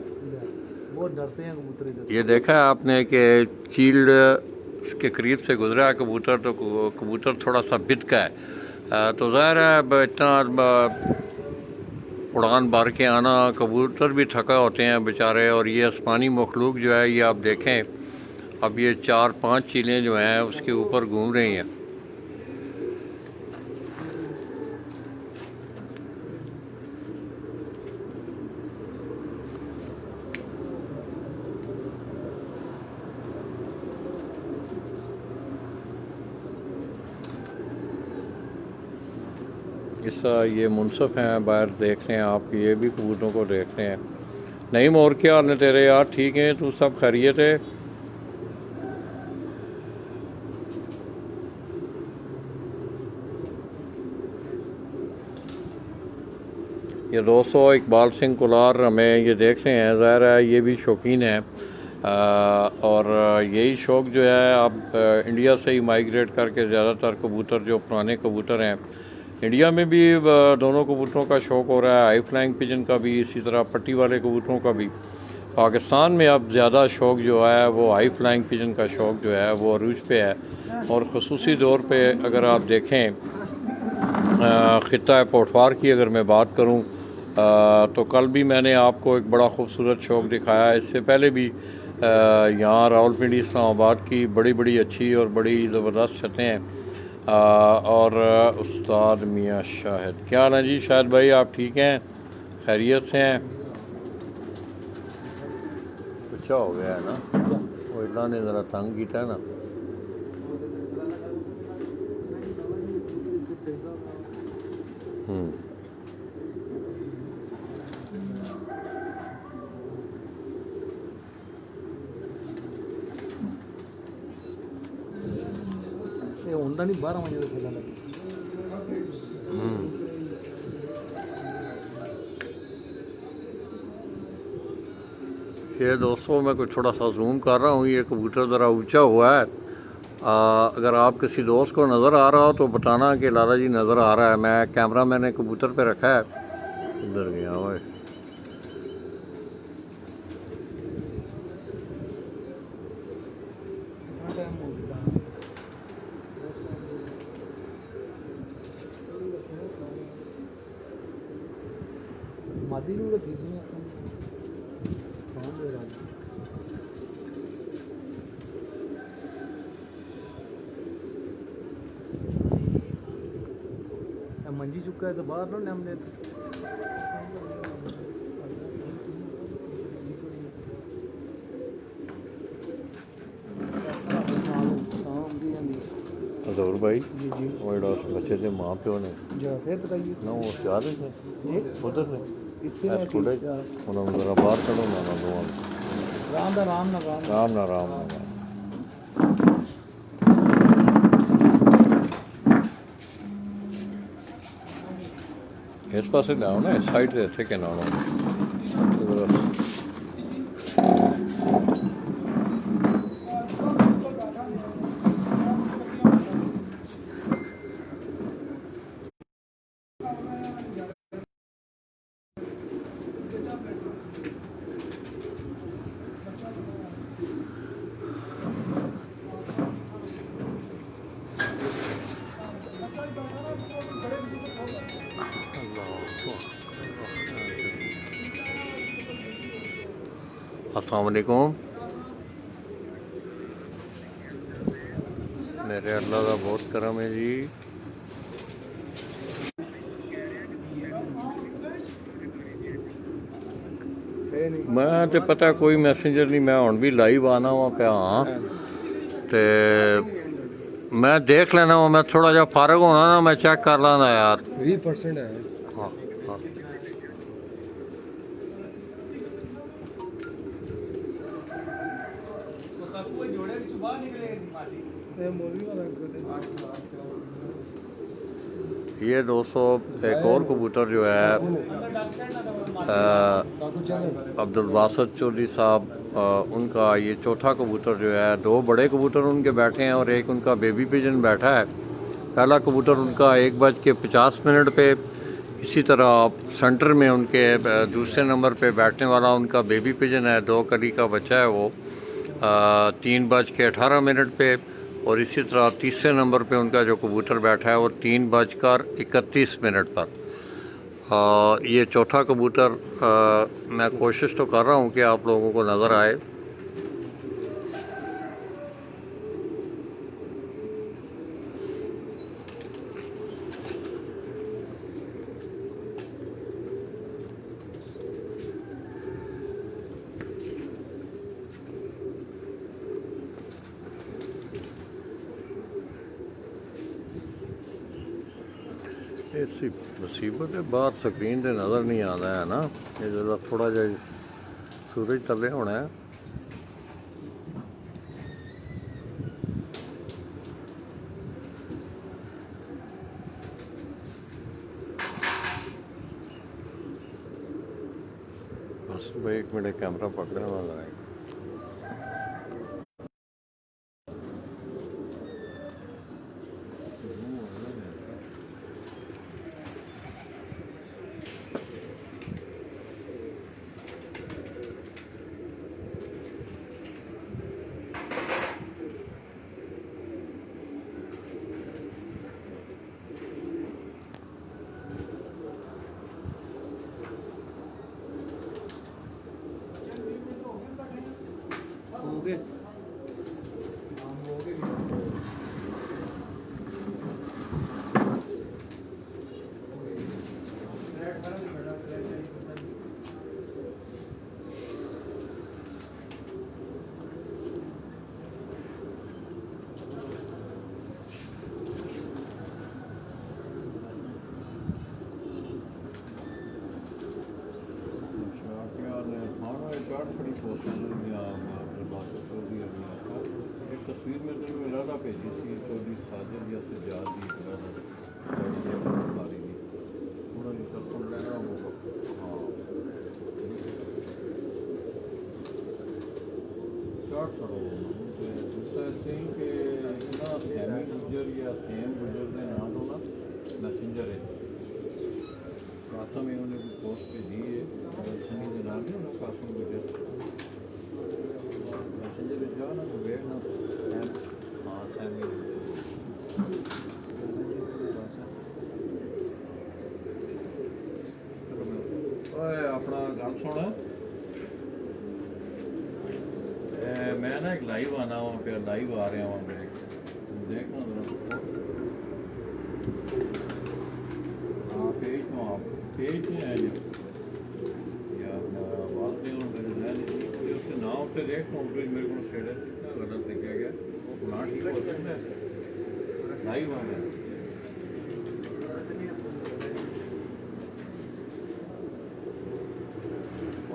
बहुत डरते हैं कबूतर इधर। ये देखा है आपने कि चील के करीब से गुजरा है कबूतर तो कबूतर थोड़ा सा बिदका है, तो ज़ाहिर है इतना उड़ान भर के आना कबूतर भी थका होते हैं बेचारे। और ये आसमानी मखलूक जो है ये आप देखें अब ये 4-5 चीलें जो हैं उसके ऊपर घूम रही हैं। इस ये मुनसफ हैं बाहर देख रहे हैं आप, ये भी कबूतरों को देख रहे हैं। नईम और क्या हाल है तेरे यार ठीक हैं तू सब खैरियत है। ये दोस्तों इकबाल सिंह कुलार हमें ये देख रहे हैं, ज़ाहिर है ये भी शौकीन है और यही शौक़ जो है अब इंडिया से ही माइग्रेट करके ज़्यादातर कबूतर जो पुराने कबूतर हैं इंडिया में भी दोनों कबूतरों का शौक़ हो रहा है, हाई फ्लाइंग पिजन का भी, इसी तरह पट्टी वाले कबूतरों का भी। पाकिस्तान में अब ज़्यादा शौक़ जो है वो हाई फ्लाइंग पिजन का शौक़ जो है वो अरूज पे है। और ख़ुसूसी तौर पे अगर आप देखें ख़ित्ता पोटवार की अगर मैं बात करूं तो कल भी मैंने आपको एक बड़ा खूबसूरत शौक़ दिखाया, इससे पहले भी यहाँ रावलपिंडी इस्लामाबाद की बड़ी बड़ी अच्छी और बड़ी ज़बरदस्त छतें हैं। और उस्ताद मियाँ शाहिद क्या हाल है जी शाहिद भाई आप ठीक हैं खैरियत से हैं। अच्छा हो गया है ना वो इल्ला ने ज़रा तंग किया है ना। ये होंदा नहीं 12 बजे तक खेलने लगे। ये दोस्तों मैं कुछ थोड़ा सा जूम कर रहा हूँ, ये कबूतर ज़रा ऊंचा हुआ है। अगर आप किसी दोस्त को नज़र आ रहा हो तो बताना कि लाला जी नज़र आ रहा है। मैं कैमरा मैंने कबूतर पे रखा है, उधर गया हुआ है। मादी भी रखी सी मंजी चुका है तो बाहर ना हमने हजूर भाई जी जी वो जो बच्चे के माँ प्यो ने जो फिर बताइए ना वो क्या ने जी उधर ने कितने इस स्कूल उन्होंने जरा बाहर करो ना दोनों राम दा राम ना राम राम ना राम ना इस पास आओ ना इस साइड से इतने के ना अस्सलाम वालेकुम मेरे अल्लाह का बहुत करम है जी मैं तो पता कोई मैसेंजर नहीं मैं हुण भी लाइव आना वा पिया हाँ ते मैं देख लेना वा मैं थोड़ा जा फारग होना ना मैं चेक कर लाना यार 20% है हाँ हाँ ये दोस्तों एक और कबूतर जो है अब्दुल बासित चौधरी साहब उनका ये चौथा कबूतर जो है दो बड़े कबूतर उनके बैठे हैं और एक उनका बेबी पिजन बैठा है पहला कबूतर उनका 1:50 पे इसी तरह सेंटर में उनके दूसरे नंबर पे बैठने वाला उनका बेबी पिजन है 2 कली का बच्चा है वो 3:18 पे और इसी तरह तीसरे नंबर पे उनका जो कबूतर बैठा है वो 3:31 पर ये चौथा कबूतर मैं कोशिश तो कर रहा हूँ कि आप लोगों को नज़र आए ऐसी मुसीबत है बाहर स्क्रीन से नज़र नहीं आता है ना ये जरा थोड़ा जा सूरज तले होना है बस भाई 1 मिनट कैमरा पकड़ने वाला है हो गए एक तस्वीर में तो इरादा भेजी सी चौधरी साजिद या सजाद की इरादा सारी दी उन्होंने तरफों लेना वो हाँ चार सड़ो दूसरा थिंग कि इतना सैमी गुजर या सेम गुजर के नाम तो ना मैसेंजर है कासम इन्होंने भी पोस्ट भेजी है सनी के नाम है कासम गुजर मैसेंजर जाओ ना तो वेट ना हाँ सैमी अपना गल सुन है ना एक लाइव आना वहाँ पे, लाइव आ रहे हैं वहाँ पे, देखना जरा। हाँ पेज तो आप पेज में है ये यार, बात नहीं हो मेरे ध्यान नहीं, उसके नाम से देखता हूँ तो मेरे को स्टेटस इतना गलत लिखा गया, वो पुराना ठीक हो सकता है लाइव आ गया।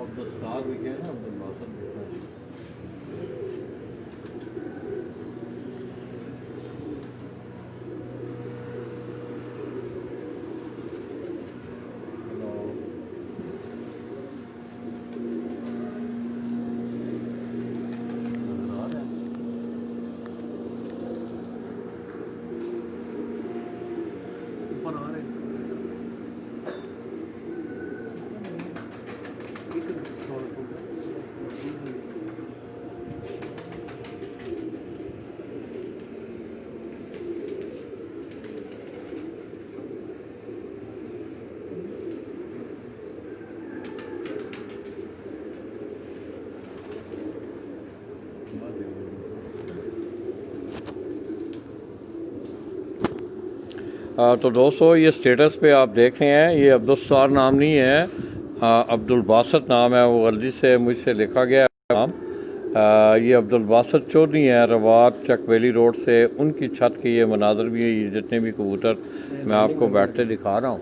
अब्दुल स्टार भी क्या है ना, अब्दुल बासत लिखा है। हेलो नजर आ रहा है? ऊपर आ रहे तो दोस्तों ये स्टेटस पे आप देख रहे हैं, ये अब्दुल सत्तार नाम नहीं है, अब्दुल बासत नाम है, वो गलती से मुझसे लिखा गया है नाम। ये अब्दुल बासत चौधरी हैं, रवात चकवेली रोड से। उनकी छत के ये मनाजर भी है, ये जितने भी कबूतर मैं आपको बैठते दिखा रहा हूँ,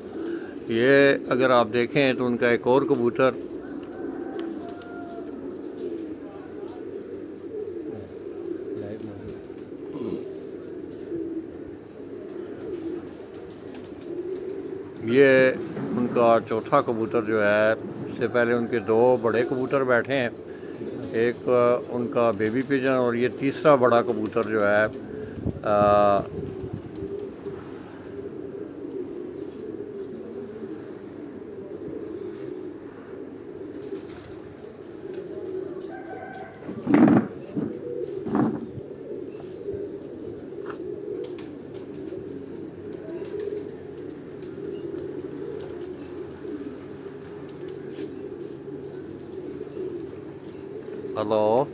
ये अगर आप देखें तो उनका एक और कबूतर ये उनका चौथा कबूतर जो है, इससे पहले उनके दो बड़े कबूतर बैठे हैं, एक उनका बेबी पिजन और ये तीसरा बड़ा कबूतर जो है हेलो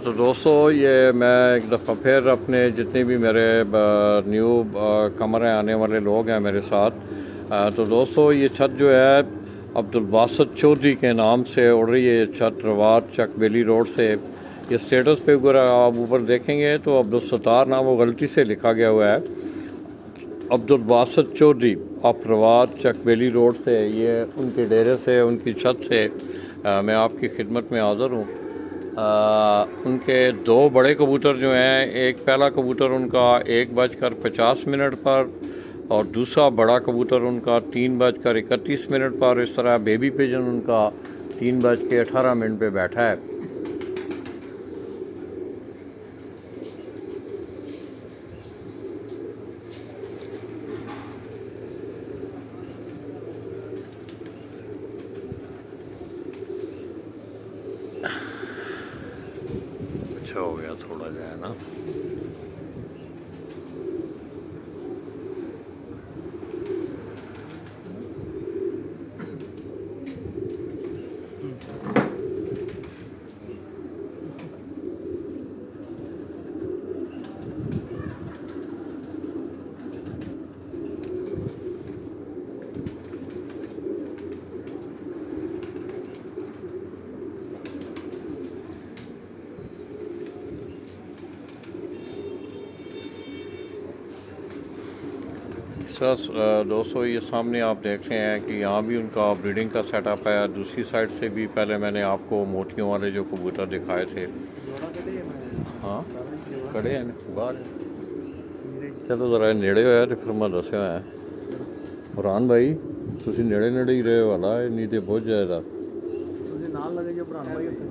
तो दोस्तों ये मैं एक दफ़ा फिर अपने जितने भी मेरे न्यू कमरे आने वाले लोग हैं मेरे साथ, तो दोस्तों ये छत जो है अब्दुल बासत चौधरी के नाम से उड़ रही है। ये छत रवात चकबेली रोड से, ये स्टेटस पे अगर आप ऊपर देखेंगे तो अब्दुल सत्तार नाम वो गलती से लिखा गया हुआ है, Abdul बासत Chaudhary of Rawat Chakbeli road से। ये उनके डेरे से, उनकी छत से मैं आपकी खिदमत में हाज़िर हूँ। उनके दो बड़े कबूतर जो हैं, एक पहला कबूतर उनका 1:50 पर और दूसरा बड़ा कबूतर उनका 3:31 पर। इस तरह बेबी पिजन उनका 3:18 पे बैठा है। अच्छा हो गया थोड़ा जो है ना। दोस्तों ये सामने आप देख रहे हैं कि यहाँ भी उनका ब्रीडिंग का सेटअप है। दूसरी साइड से भी पहले मैंने आपको मोतियों वाले जो कबूतर दिखाए थे। हाँ खड़े हैं बाहर। चलो ज़रा नेड़े होया तो फिर मैं दस्या है फरहान भाई तुसी नेड़े नेड़े ही रहे वाला नहीं तो बहुत जाएगा। ਤੁਸੀਂ ਨਾਲ ਲੱਗੇ ਜੋ ਭਰਾ ਭਾਈ ਉੱਥੇ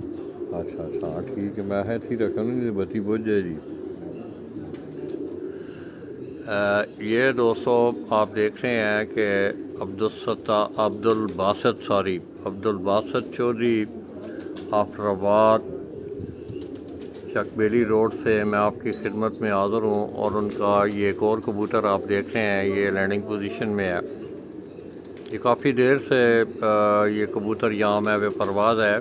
अच्छा अच्छा हाँ ठीक है मैं है थी रखा नहीं तो बत्ती बुझ जाए जी। ये दोस्तों आप देख रहे हैं कि अब्दुल बासत चौधरी आफ्टराबाद चकबेली रोड से मैं आपकी खिदमत में हाज़िर हूँ। और उनका ये एक और कबूतर आप देख रहे हैं ये लैंडिंग पोजीशन में है। ये काफ़ी देर से ये कबूतर यहाँ में परवाज़ है।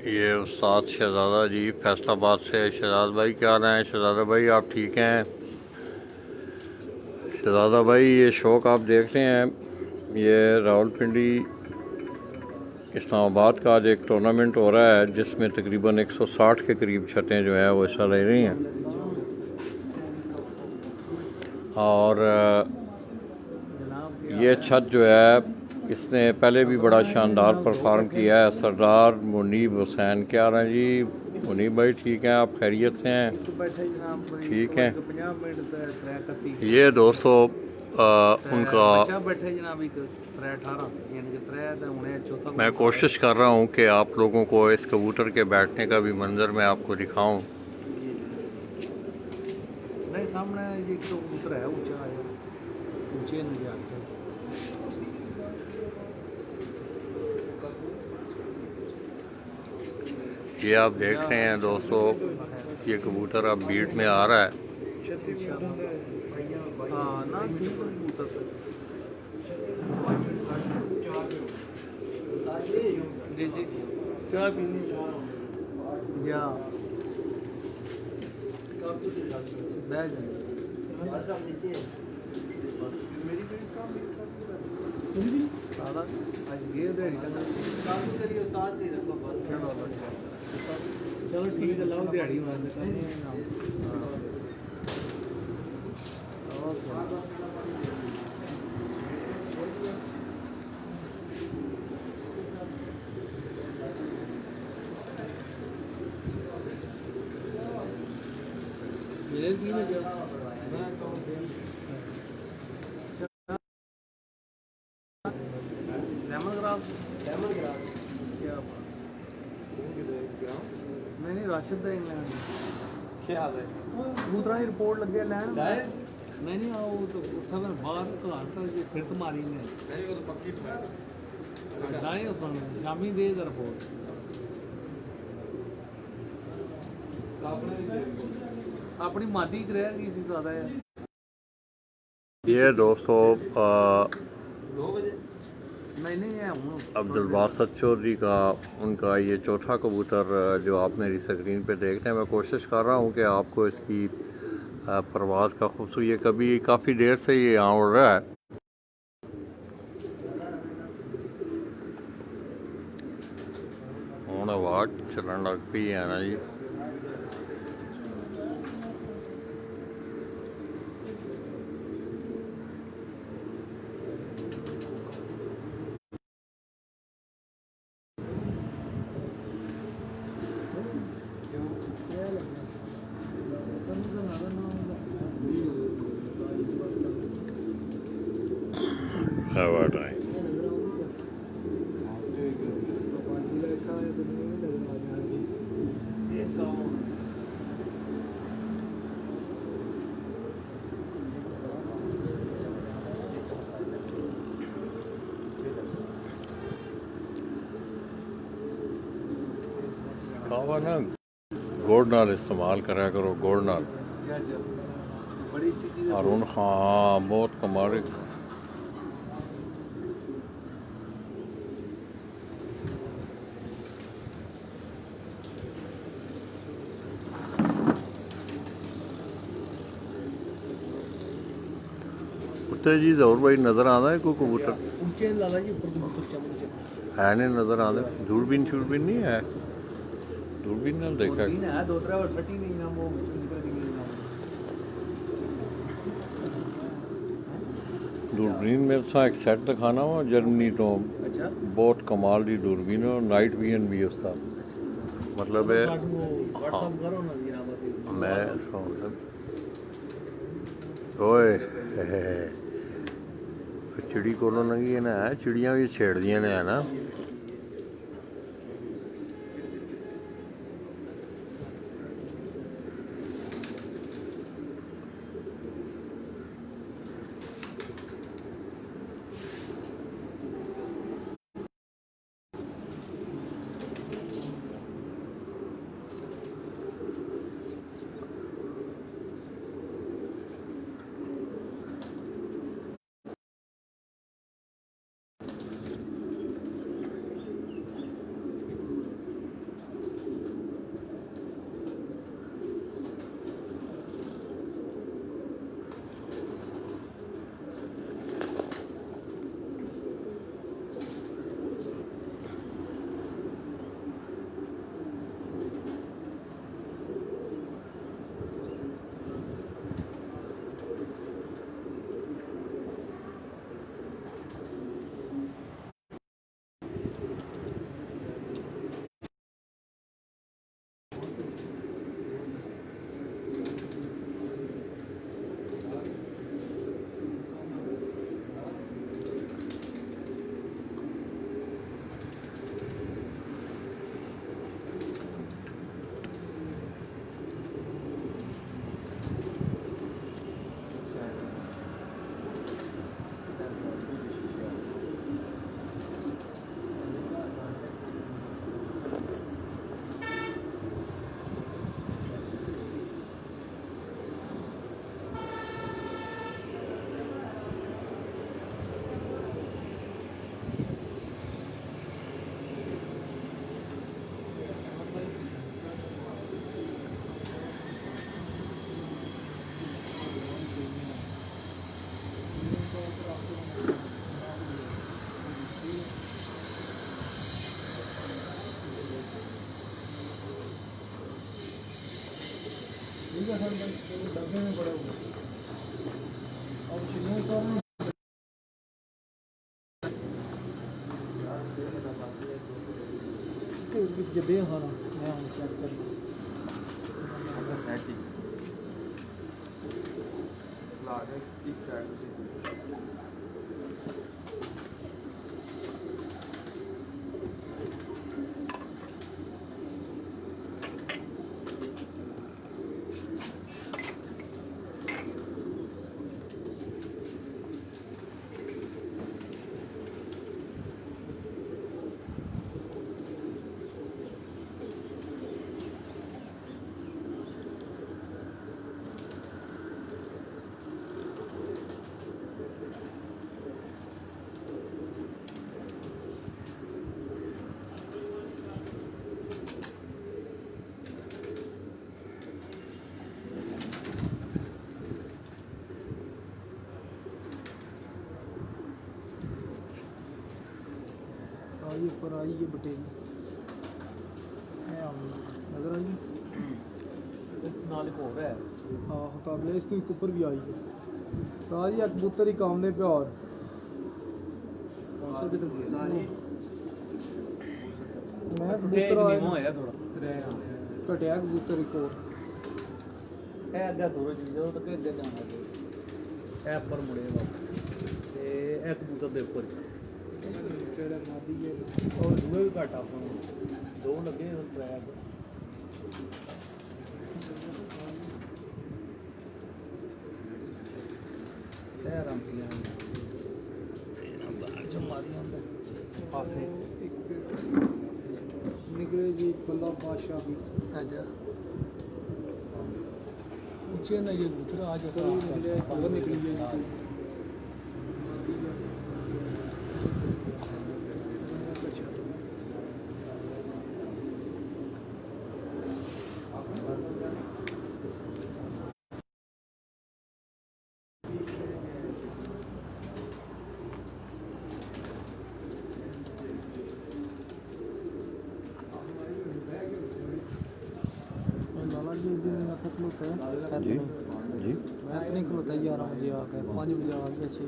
ये उस्ताद शहज़ादा जी फैसलाबाद से। शहज़ाद भाई क्या हाल हैं? शहज़ादा भाई आप ठीक हैं? शहज़ादा भाई ये शौक़ आप देख रहे हैं ये रावलपिंडी इस्लामाबाद का आज एक टूर्नामेंट हो रहा है जिसमें तकरीबन 160 के करीब छतें जो है वो हिस्सा ले रही हैं। और ये छत जो है इसने पहले भी बड़ा शानदार परफॉर्म किया है। सरदार मुनीब हुसैन क्या रहा जी? मुनीब भाई ठीक हैं? आप खैरियत से हैं? ठीक हैं। ये दोस्तों उनका मैं कोशिश कर रहा हूँ कि आप लोगों को इस कबूतर के बैठने का भी मंजर मैं आपको दिखाऊं। नहीं सामने ये कबूतर है ऊंचा है ऊंचे नहीं। ये आप देख रहे हैं दोस्तों ये कबूतर अब बीट में आ रहा है। जी जी चाय पीनी या बैठ जाए चलो ठीक है लाओ दिहाड़ी लेमन ग्रास क्या नहीं राशिद का इंग्लैंड क्या हाल है दूसरा ही रिपोर्ट लगे लैन जाए मैं नहीं आओ तो उत्था फिर बाहर घर तक फिर तो मारी ने नहीं वो तो पक्की है जाए सुन शामी दे रिपोर्ट आपने नहीं दे अपनी मादी च रह गई सी ज्यादा है ये दोस्तों 2 बजे नहीं है हूँ अब्दुल बासित चौधरी का उनका ये चौथा कबूतर जो आप मेरी स्क्रीन पे देख रहे हैं, मैं कोशिश कर रहा हूँ कि आपको इसकी परवाज़ का खूबसूरत, ये कभी काफ़ी देर से ये यहाँ उड़ रहा है। हूँ आवाज़ चलन लग पई है ना जी। क्या बात है। कावा ना गुड़ नाल इस्तेमाल करा करो, गुड़ नाल। बड़ी अच्छी चीज़ हारून खां बहुत कमाल। उत्ते जी जरूर भाई नज़र आता है कोई कबूतर ऊंचे लाला जी ऊपर कबूतर चमड़े से है नहीं नज़र आता? दूरबीन शूरबीन नहीं है? दूरबीन नाल देखा तीन है दो तरह और फटी नहीं ना वो निकल गई ना दूरबीन मेरे साथ एक सेट दिखाना वा जर्मनी तो अच्छा बहुत कमाल की दूरबीन है और नाइट विजन भी उसका मतलब है। व्हाट्सएप करो ना जी नाम से मैं ओए चिड़ी कोलों लंघी है ना, चिड़ियाँ भी छेड़दियाँ ने है ना। डब्बे में पड़े हुए और चिड़ियों को जबे खाना मैं हूँ चेक कर सेटिंग ला के एक साइड से आई ये बटेरी नजर आई ਇਸ ਨਾਲ ਇੱਕ ਹੋਰ ਹੈ हाँ मुकाबले इस तो एक ऊपर भी आई है सारी एक कबूतर ही काम ने प्यार 500 ਦੇ ਰੁਪਏ मैं ਕਬੂਤਰ कबूतर आया ਹੋਇਆ ਥੋੜਾ घटिया कबूतर एक और ਇਹ ਅੱਗੇ ਸੂਰਜ ਜੀ ਜਦੋਂ ਤੱਕ ਅੱਗੇ ਜਾਣਾ ਤੇ ਇਹ ਉੱਪਰ ਮੁੜੇ ਵਾਪਸ ਤੇ ਇਹ ਕਬੂਤਰ ਦੇ ਉੱਪਰ केड़ा मादी है ਉਹ ਦੂਏ ਵੀ ਘੱਟ ਆਸਾਂ ਦੋ ਲੱਗੇ ਟਰੈਕ ਇਹ ਰੰਪੀਆਂ ਇਹਨਾਂ ਬਾਹਰ ਚ ਮਾਰੀ ਹੁੰਦਾ ਪਾਸੇ निकले जी बल्ला बादशाह भी अच्छा ऊंचे ना ये कबूतर आज सभी निकले खबर निकली है इनकी। लाला जी एक दिन मैं थक लुता है जी जी मैं तो नहीं खलोता 11 बजे आके 5 बजे आके 6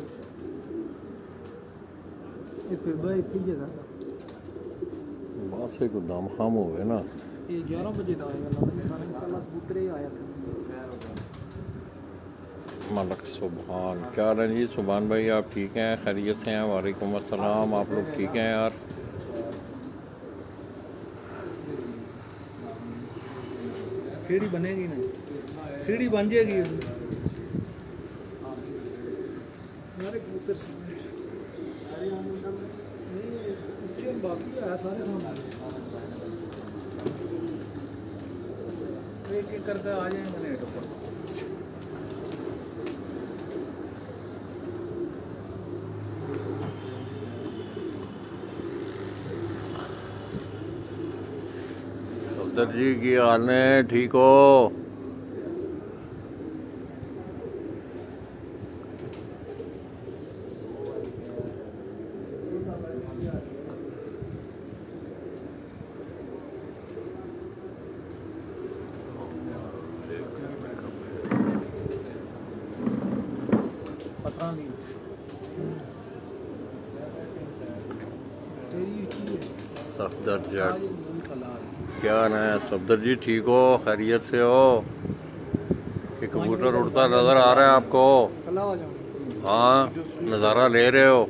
ये फिर भाई थी जगह बस एक दम खाम हो गए ना ये 11 बजे का आएगा लाला जी सारे कल कबूतर ही आया था मलक सुबहान क्या हाल है जी सुबहान भाई आप ठीक हैं खैरियत से हैं वालेकुम अस्सलाम आप लोग ठीक हैं यार सीढ़ी बनेगी ना सीढ़ी बन जाएगी हमारे कबूतर नहीं ऊंचे बाकी है सारे सामने एक एक करके आ जाएंगे नेट ऊपर सफदर जी की हाल है ठीक हो पता नहीं तेरी ऊंची है सफदर आज जट नहीं खला क्या हाल है सफदर जी ठीक हो खैरियत से हो ये कबूतर उड़ता नज़र आ रहा है आपको खला हो जाऊंगी हाँ नज़ारा ले रहे हो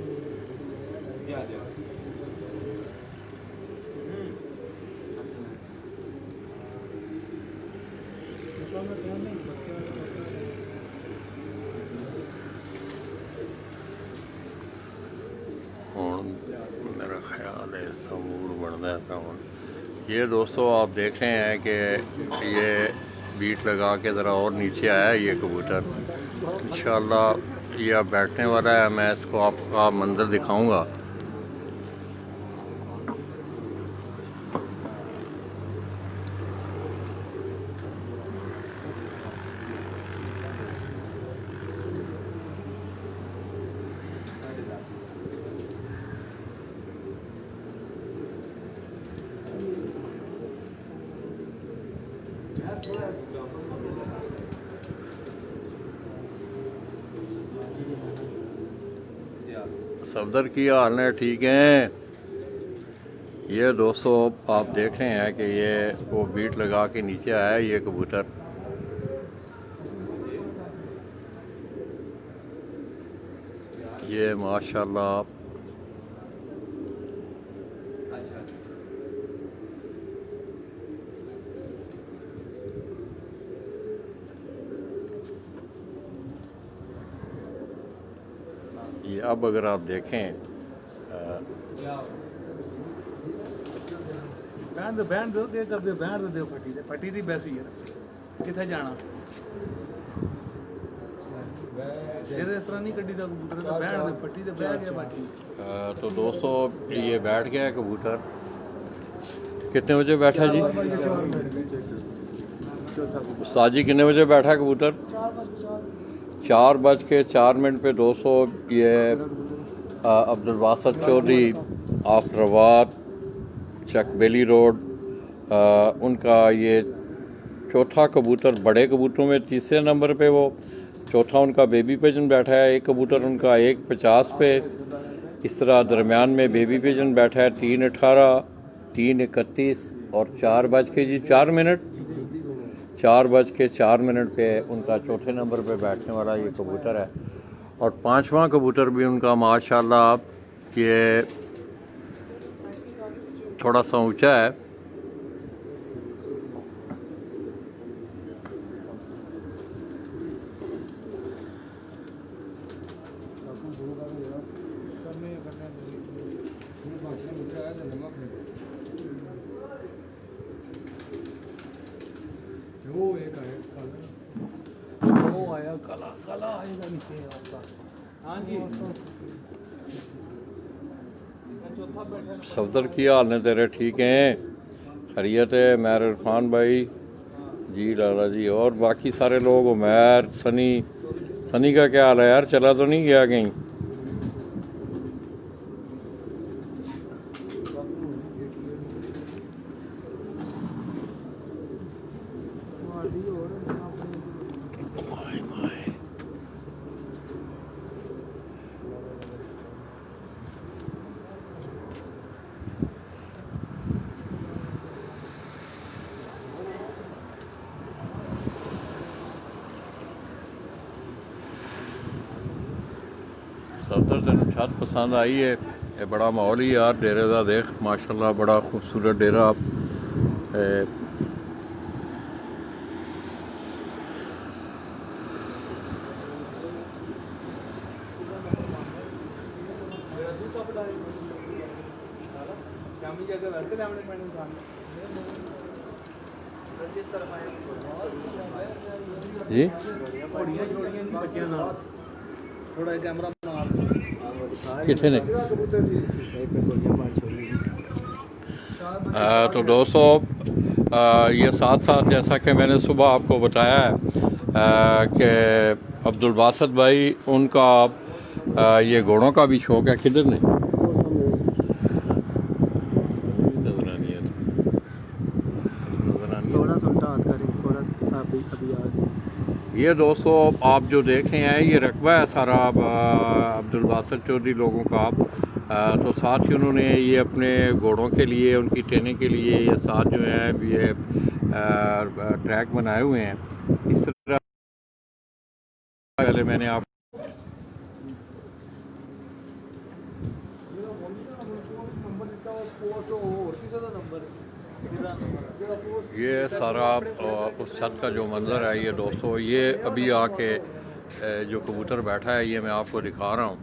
सुबह में टाइम नहीं बच्चा ਹੁਣ मेरा ख्याल है इसका मूड बनता है था ਹੁਣ ये दोस्तों आप देख रहे हैं कि ये बीट लगा के ज़रा और नीचे आया है ये कबूतर इंशाल्लाह ये अब बैठने वाला है मैं इसको आपका मंजर दिखाऊंगा सफदर की हाल है ठीक हैं ये दोस्तों आप देख रहे हैं कि ये वो बीट लगा के नीचे आया है ये कबूतर ये माशाल्लाह ये अब अगर आप देखें बहन दो क्या कर दो बहन दो फटी थी वैसी है कितने जाना सिर इस तरह नहीं कड्डी दा कबूतर तो बहन दे फटी ते बह गया बाकी तो दोस्तों ये बैठ गया है कबूतर कितने बजे बैठा जी उस्ताद जी कितने बजे बैठा है कबूतर 4:04 पे दोस्तों ये अब्दुल बासित चौधरी आफ्टरवाद चकबेली रोड। उनका ये चौथा कबूतर बड़े कबूतरों में तीसरे नंबर पे वो, चौथा उनका बेबी पिजन बैठा है। एक कबूतर उनका 1.50 पे, इस तरह दरमियान में बेबी पिजन बैठा है 3.18, 3.31 और 4:04 4:04 पे उनका चौथे नंबर पे बैठने वाला ये कबूतर है। और पांचवा कबूतर भी उनका माशाल्लाह ये थोड़ा सा ऊंचा है। सफदर की हाल ने तेरे ठीक हैं? खैरियत है? मैर इरफान भाई जी, लाला जी और बाकी सारे लोग, उमैर, सनी का क्या हाल है यार? चला तो नहीं गया कहीं? सफदर तेन छत पसंद आई है? ये बड़ा माहौल ही यार डेरे का, देख माशाल्लाह बड़ा खूबसूरत डेरा। जी कितने ने? तो दोस्तों ये साथ साथ जैसा कि मैंने सुबह आपको बताया है कि अब्दुल बासित भाई उनका ये घोड़ों का भी शौक़ है। किधर ने ये दोस्तों आप जो देख रहे हैं ये रकबा है सारा अब्दुल बासित चौधरी लोगों का। तो साथ ही उन्होंने ये अपने घोड़ों के लिए, उनकी ट्रेनिंग के लिए ये साथ जो है ये ट्रैक बनाए हुए हैं। इस तरह पहले मैंने आप ये सारा उस छत का जो मंज़र है ये दोस्तों, ये अभी आके जो कबूतर बैठा है ये मैं आपको दिखा रहा हूँ।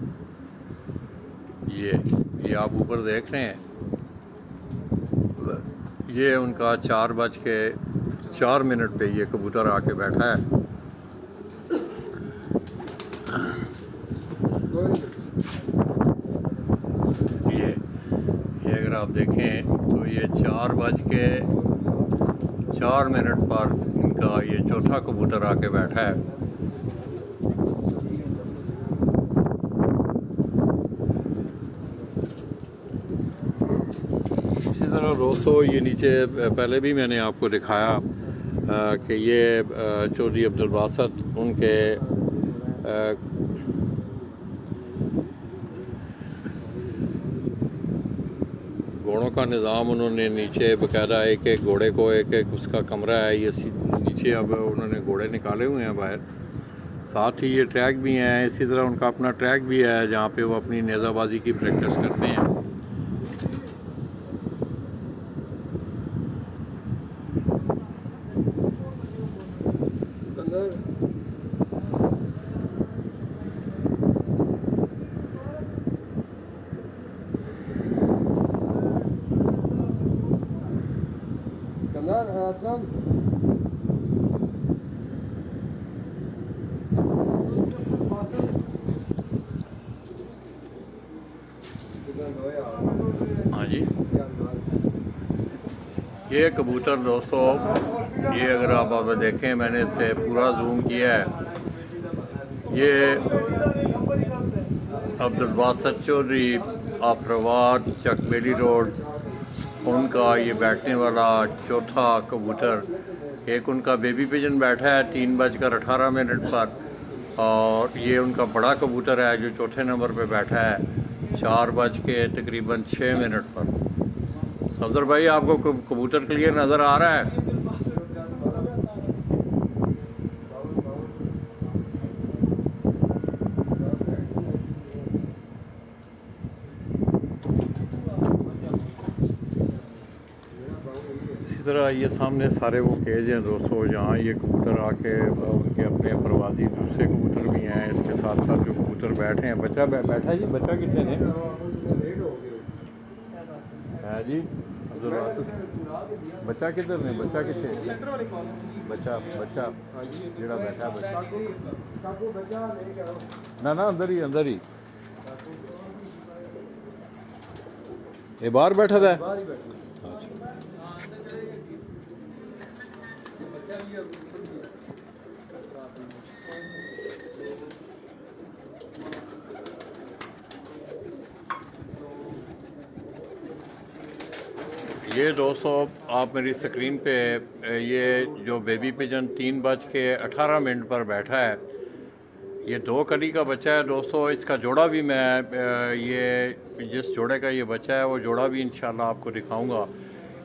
ये आप ऊपर देख रहे हैं, ये उनका 4:04 पे ये कबूतर आके बैठा है। ये अगर आप देखें तो ये 4:04 पर इनका ये चौथा कबूतर आके बैठा है। इसी तरह दोस्तों ये नीचे पहले भी मैंने आपको दिखाया कि ये चौधरी अब्दुल बासित उनके घोड़ों का निज़ाम उन्होंने नीचे बाकायदा एक घोड़े को एक उसका कमरा है, ये नीचे अब उन्होंने घोड़े निकाले हुए हैं बाहर। साथ ही ये ट्रैक भी हैं, इसी तरह उनका अपना ट्रैक भी है जहाँ पे वो अपनी नेज़ाबाजी की प्रैक्टिस करते हैं। हाँ जी, ये कबूतर दोस्तों, ये अगर आप देखें मैंने इसे पूरा जूम किया है। ये अब्दुल बासित चौधरी आफ्राबाद चकबेली रोड उनका ये बैठने वाला चौथा कबूतर, एक उनका बेबी पिजन बैठा है 3:18 पर, और ये उनका बड़ा कबूतर है जो चौथे नंबर पे बैठा है 4:06 पर। सफदर भाई, आपको कबूतर क्लियर नज़र आ रहा है? इसी तरह ये सामने सारे वो केज हैं दोस्तों, जहाँ ये कबूतर आके उनके अपने प्रवासी दूसरे कबूतर भी हैं, इसके साथ साथ जो कबूतर बैठे हैं। बच्चा बैठा है जी, बच्चा कितने ने है जी? अब्दुल वासिफ, बच्चा किधर ने? बच्चा कितने? बच्चा बच्चा जेड़ा बैठा बच्चा ना ना अंदर ही ये बाहर बैठा था। ये दोस्तों आप मेरी स्क्रीन पे ये जो बेबी पिजन 3:18 पर बैठा है, ये 2 कली का बच्चा है दोस्तों। इसका जोड़ा भी मैं ये जिस जोड़े का ये बच्चा है वो जोड़ा भी इंशाल्लाह आपको दिखाऊंगा।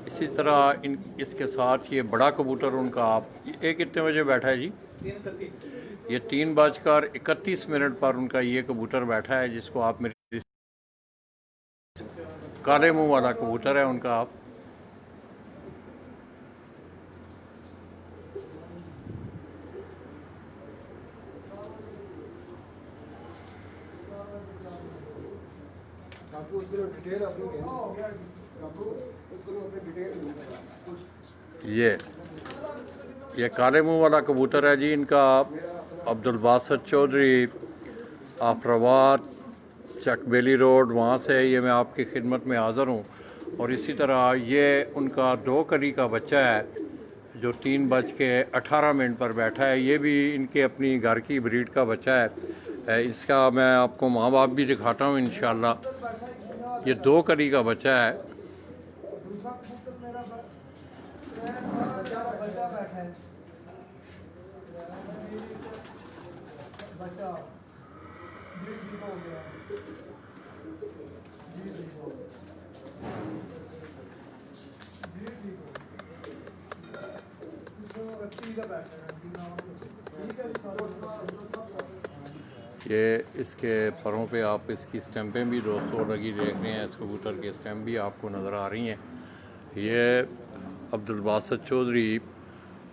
इसी तरह इसके साथ ये बड़ा कबूतर उनका, आप ये कितने बजे बैठा है जी? ये 3:31 पर उनका ये कबूतर बैठा है, जिसको आप मेरी काले मुंह वाला कबूतर है उनका। आप ये काले मुंह वाला कबूतर है जी इनका। अब्दुल बासित चौधरी, आफराबाद, चकबेली रोड, वहाँ से ये मैं आपकी खिदमत में हाज़िर हूँ। और इसी तरह ये उनका 2 कली का बच्चा है जो 3:18 पर बैठा है। ये भी इनके अपनी घर की ब्रीड का बच्चा है। इसका मैं आपको माँ बाप भी दिखाता हूँ इंशाल्लाह। ये 2 कली का बच्चा है। ये इसके परों पे आप इसकी स्टैंपें भी दोस्तों लगी देख रहे हैं। इस कबूतर के स्टैम्प भी आपको नज़र आ रही हैं। ये अब्दुल बासित चौधरी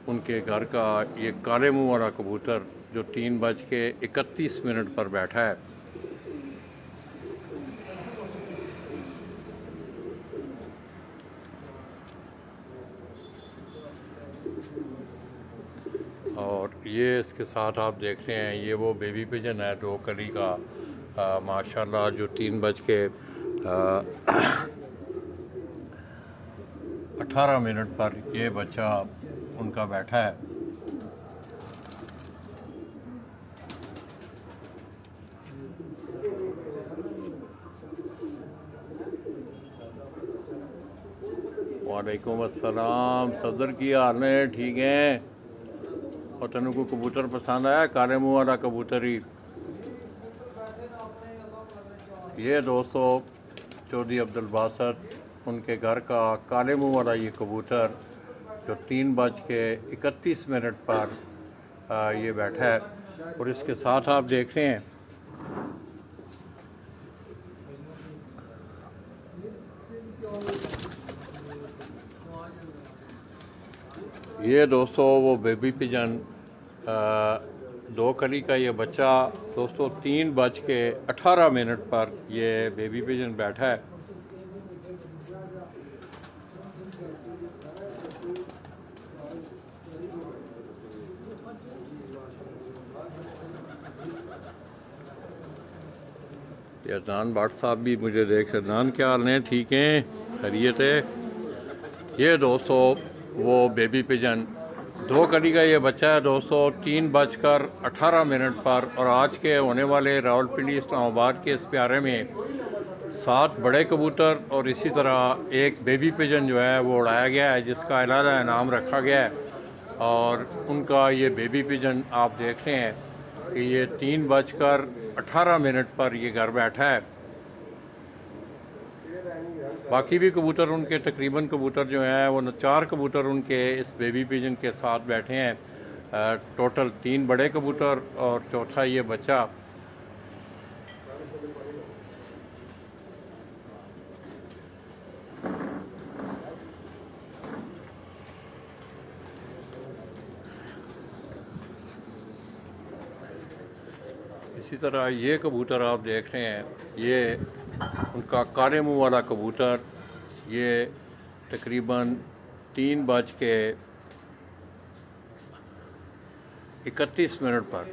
उनके घर का ये काले मुंह वाला कबूतर जो 3:31 पर बैठा है। और ये इसके साथ आप देख रहे हैं ये वो बेबी पिजन है 2 कली का, माशाल्लाह, जो 3:18 पर ये बच्चा उनका बैठा है। वालेकुम अस्सलाम। सदर की हाल है? ठीक हैं? और तेन को कबूतर पसंद आया? काले मुँह वाला कबूतर ही ये दोस्तों चौधरी अब्दुल बासित उनके घर का काले मुँह वाला ये कबूतर जो 3:31 पर ये बैठा है। और इसके साथ आप देख रहे हैं ये दोस्तों वो बेबी पिजन 2 कली का ये बच्चा दोस्तों 3:18 पर ये बेबी पिजन बैठा है। ये अदनान भट्ट साहब भी मुझे देख, अदनान क्या हाल है? ठीक हैं? खैरियत है? ये दोस्तों वो बेबी पिजन 2 कली का ये बच्चा है दोस्तों 3:18 पर। और आज के होने वाले रावलपिंडी इस्लामाबाद के इस प्यारे में 7 बड़े कबूतर और इसी तरह एक बेबी पिजन जो है वो उड़ाया गया है, जिसका अलग इनाम रखा गया है। और उनका ये बेबी पिजन आप देख रहे हैं कि ये 3:18 पर ये घर बैठा है। बाकी भी कबूतर उनके तकरीबन कबूतर जो हैं वो 4 कबूतर उनके इस बेबी पिजन के साथ बैठे हैं। टोटल 3 बड़े कबूतर और चौथा ये बच्चा। इसी तरह ये कबूतर आप देख रहे हैं, ये उनका काले मुंह वाला कबूतर, ये तकरीबन 3:31 पर।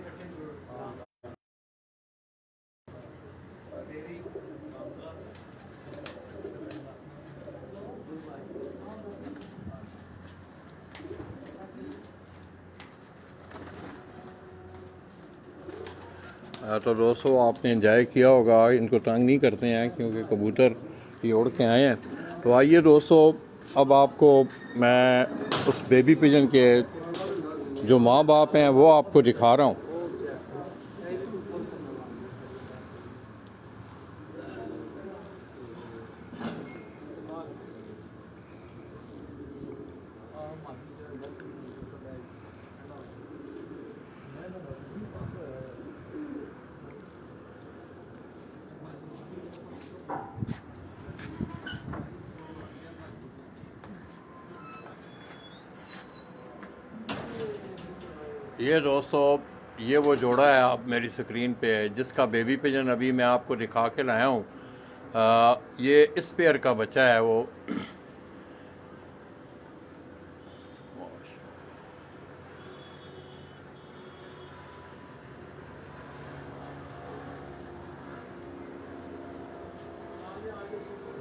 तो दोस्तों आपने एंजॉय किया होगा, इनको तंग नहीं करते हैं क्योंकि कबूतर ये उड़ के आए हैं। तो आइए दोस्तों, अब आपको मैं उस बेबी पिजन के जो माँ बाप हैं वो आपको दिखा रहा हूँ। ये दोस्तों ये वो जोड़ा है आप मेरी स्क्रीन पे है, जिसका बेबी पिजन अभी मैं आपको दिखा के लाया हूँ। ये इस पेयर का बच्चा है वो।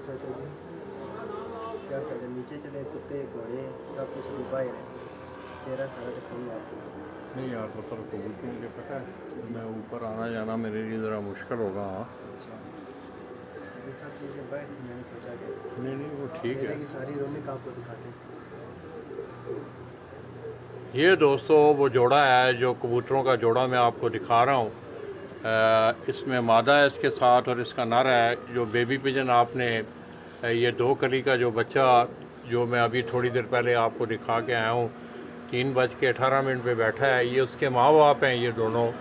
चाचा जी क्या करें, नीचे चले कुत्ते घोड़े सब कुछ डूबा ही है, तेरा सारा दिखाऊंगा आपको। नहीं यार, तो कबूतरों मुझे पता है, मैं ऊपर आना जाना मेरे लिए ज़रा मुश्किल होगा। अच्छा, ये सब चीज़ें बड़ी थी, मैंने सोचा कि नहीं वो ठीक है। मेरे की सारी रौनक आपको दिखाते हैं। ये दोस्तों वो जोड़ा है जो कबूतरों का जोड़ा मैं आपको दिखा रहा हूँ। इसमें मादा है इसके साथ और इसका नर है। जो बेबी पिजन आपने ये 2 कली का जो बच्चा जो मैं अभी थोड़ी देर पहले आपको दिखा के आया हूँ, 3:18 पे बैठा है, ये उसके माँ बाप हैं ये दोनों।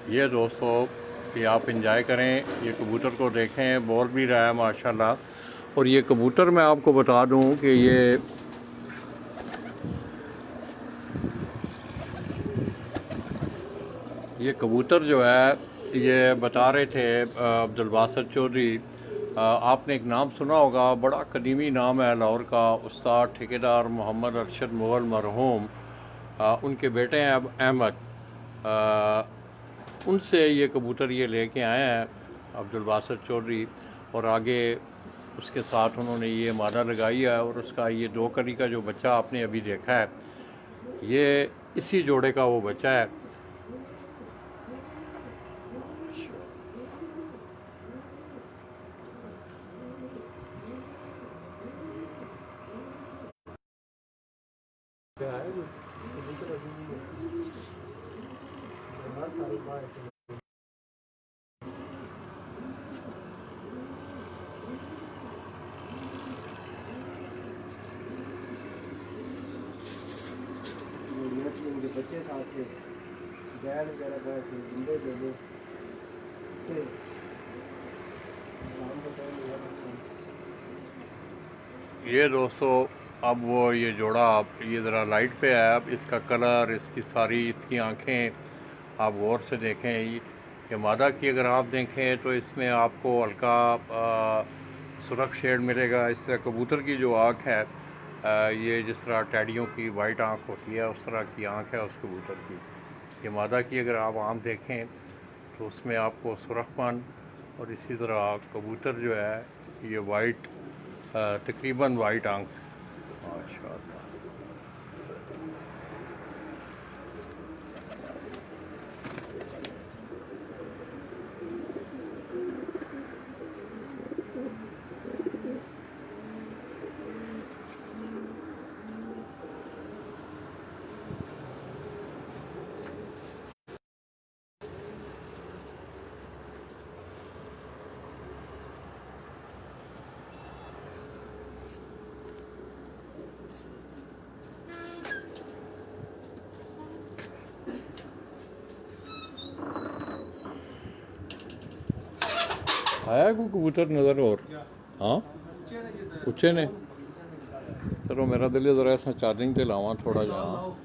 ये दोस्तों ये आप इंजॉय करें, ये कबूतर को देखें, बोल भी रहा है माशाल्लाह। और ये कबूतर मैं आपको बता दूं कि ये कबूतर जो है, ये बता रहे थे अब्दुल बासित चौधरी, आपने एक नाम सुना होगा, बड़ा कदीमी नाम है लाहौर का, उस्ताद ठेकेदार मोहम्मद अरशद मुग़ल मरहूम, उनके बेटे हैं अब अहमद, उनसे ये कबूतर ये लेके आए हैं अब्दुल बासित चौधरी। और आगे उसके साथ उन्होंने ये मादा लगाई है और उसका ये 2 कली का जो बच्चा आपने अभी देखा है, ये इसी जोड़े का वो बच्चा है। सारी बात मुझे बच्चे साथ थे, बैल वगैरह गए थे, अंडे दे दो तो शाम को टाइम हुआ था। ये दोस्तों अब वो ये जोड़ा आप ये ज़रा लाइट पे है, अब इसका कलर, इसकी सारी इसकी आँखें आप गौर से देखें। ये मादा की अगर आप देखें तो इसमें आपको हल्का सुरख शेड मिलेगा। इस तरह कबूतर की जो आँख है ये जिस तरह टैडियों की वाइट आँख होती है उस तरह की आँख है उस कबूतर की। ये मादा की अगर आप आम देखें तो उसमें आपको सुरखपन और इसी तरह कबूतर जो है ये वाइट तकरीबन वाइट आँख माशाअल्लाह। आया कोई कबूतर नज़र और? हाँ उच्चे ने। चलो मेरा दिल है ज़रा ऐसा चार्जिंग ते लावां थोड़ा जहाँ।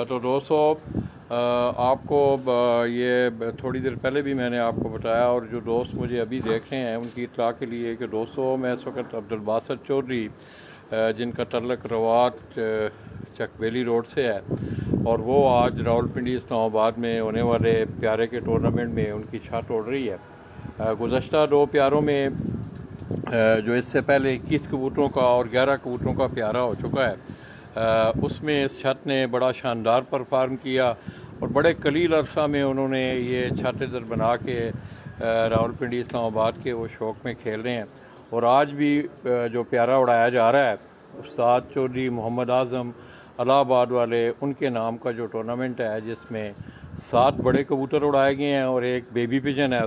तो दोस्तों आपको ये थोड़ी देर पहले भी मैंने आपको बताया और जो दोस्त मुझे अभी देख रहे हैं उनकी इत्तला के लिए कि दोस्तों मैं इस वक्त अब्दुल बासित चौधरी जिनका तल्लक रवात चकबेली रोड से है और वो आज रावलपिंडी इस्लामाबाद में होने वाले प्यारे के टूर्नामेंट में उनकी छत उड़ रही है। गुज़श्ता 2 प्यारों में जो इससे पहले 21 कबूतरों का और 11 कबूतरों का प्यारा हो चुका है, उसमें इस छत ने बड़ा शानदार परफॉर्म किया और बड़े कलील अरसा में उन्होंने ये छत इधर बना के रावलपिंडी इस्लामाबाद के वो शौक़ में खेल रहे हैं। और आज भी जो प्यारा उड़ाया जा रहा है उस्ताद चौधरी मोहम्मद आज़म इलाहाबाद वाले उनके नाम का जो टूर्नामेंट है जिसमें 7 बड़े कबूतर उड़ाए गए हैं और एक बेबी पिजन है।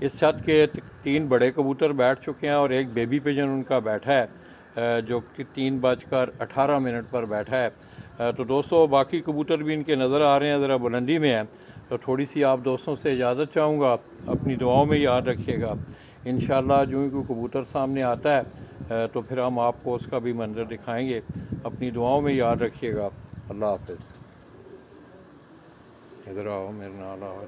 इस छत के 3 बड़े कबूतर बैठ चुके हैं और एक बेबी पिजन उनका बैठा है जो कि 3:18 पर बैठा है। तो दोस्तों बाकी कबूतर भी इनके नज़र आ रहे हैं, ज़रा बुलंदी में हैं, तो थोड़ी सी आप दोस्तों से इजाज़त चाहूँगा। अपनी दुआओं में याद रखिएगा। इंशाअल्लाह जो ही कोई कबूतर सामने आता है तो फिर हम आपको उसका भी मंजर दिखाएंगे। अपनी दुआओं में याद रखिएगा। अल्लाह हाफ़िज़। इधर आओ मेरे नाल आओ।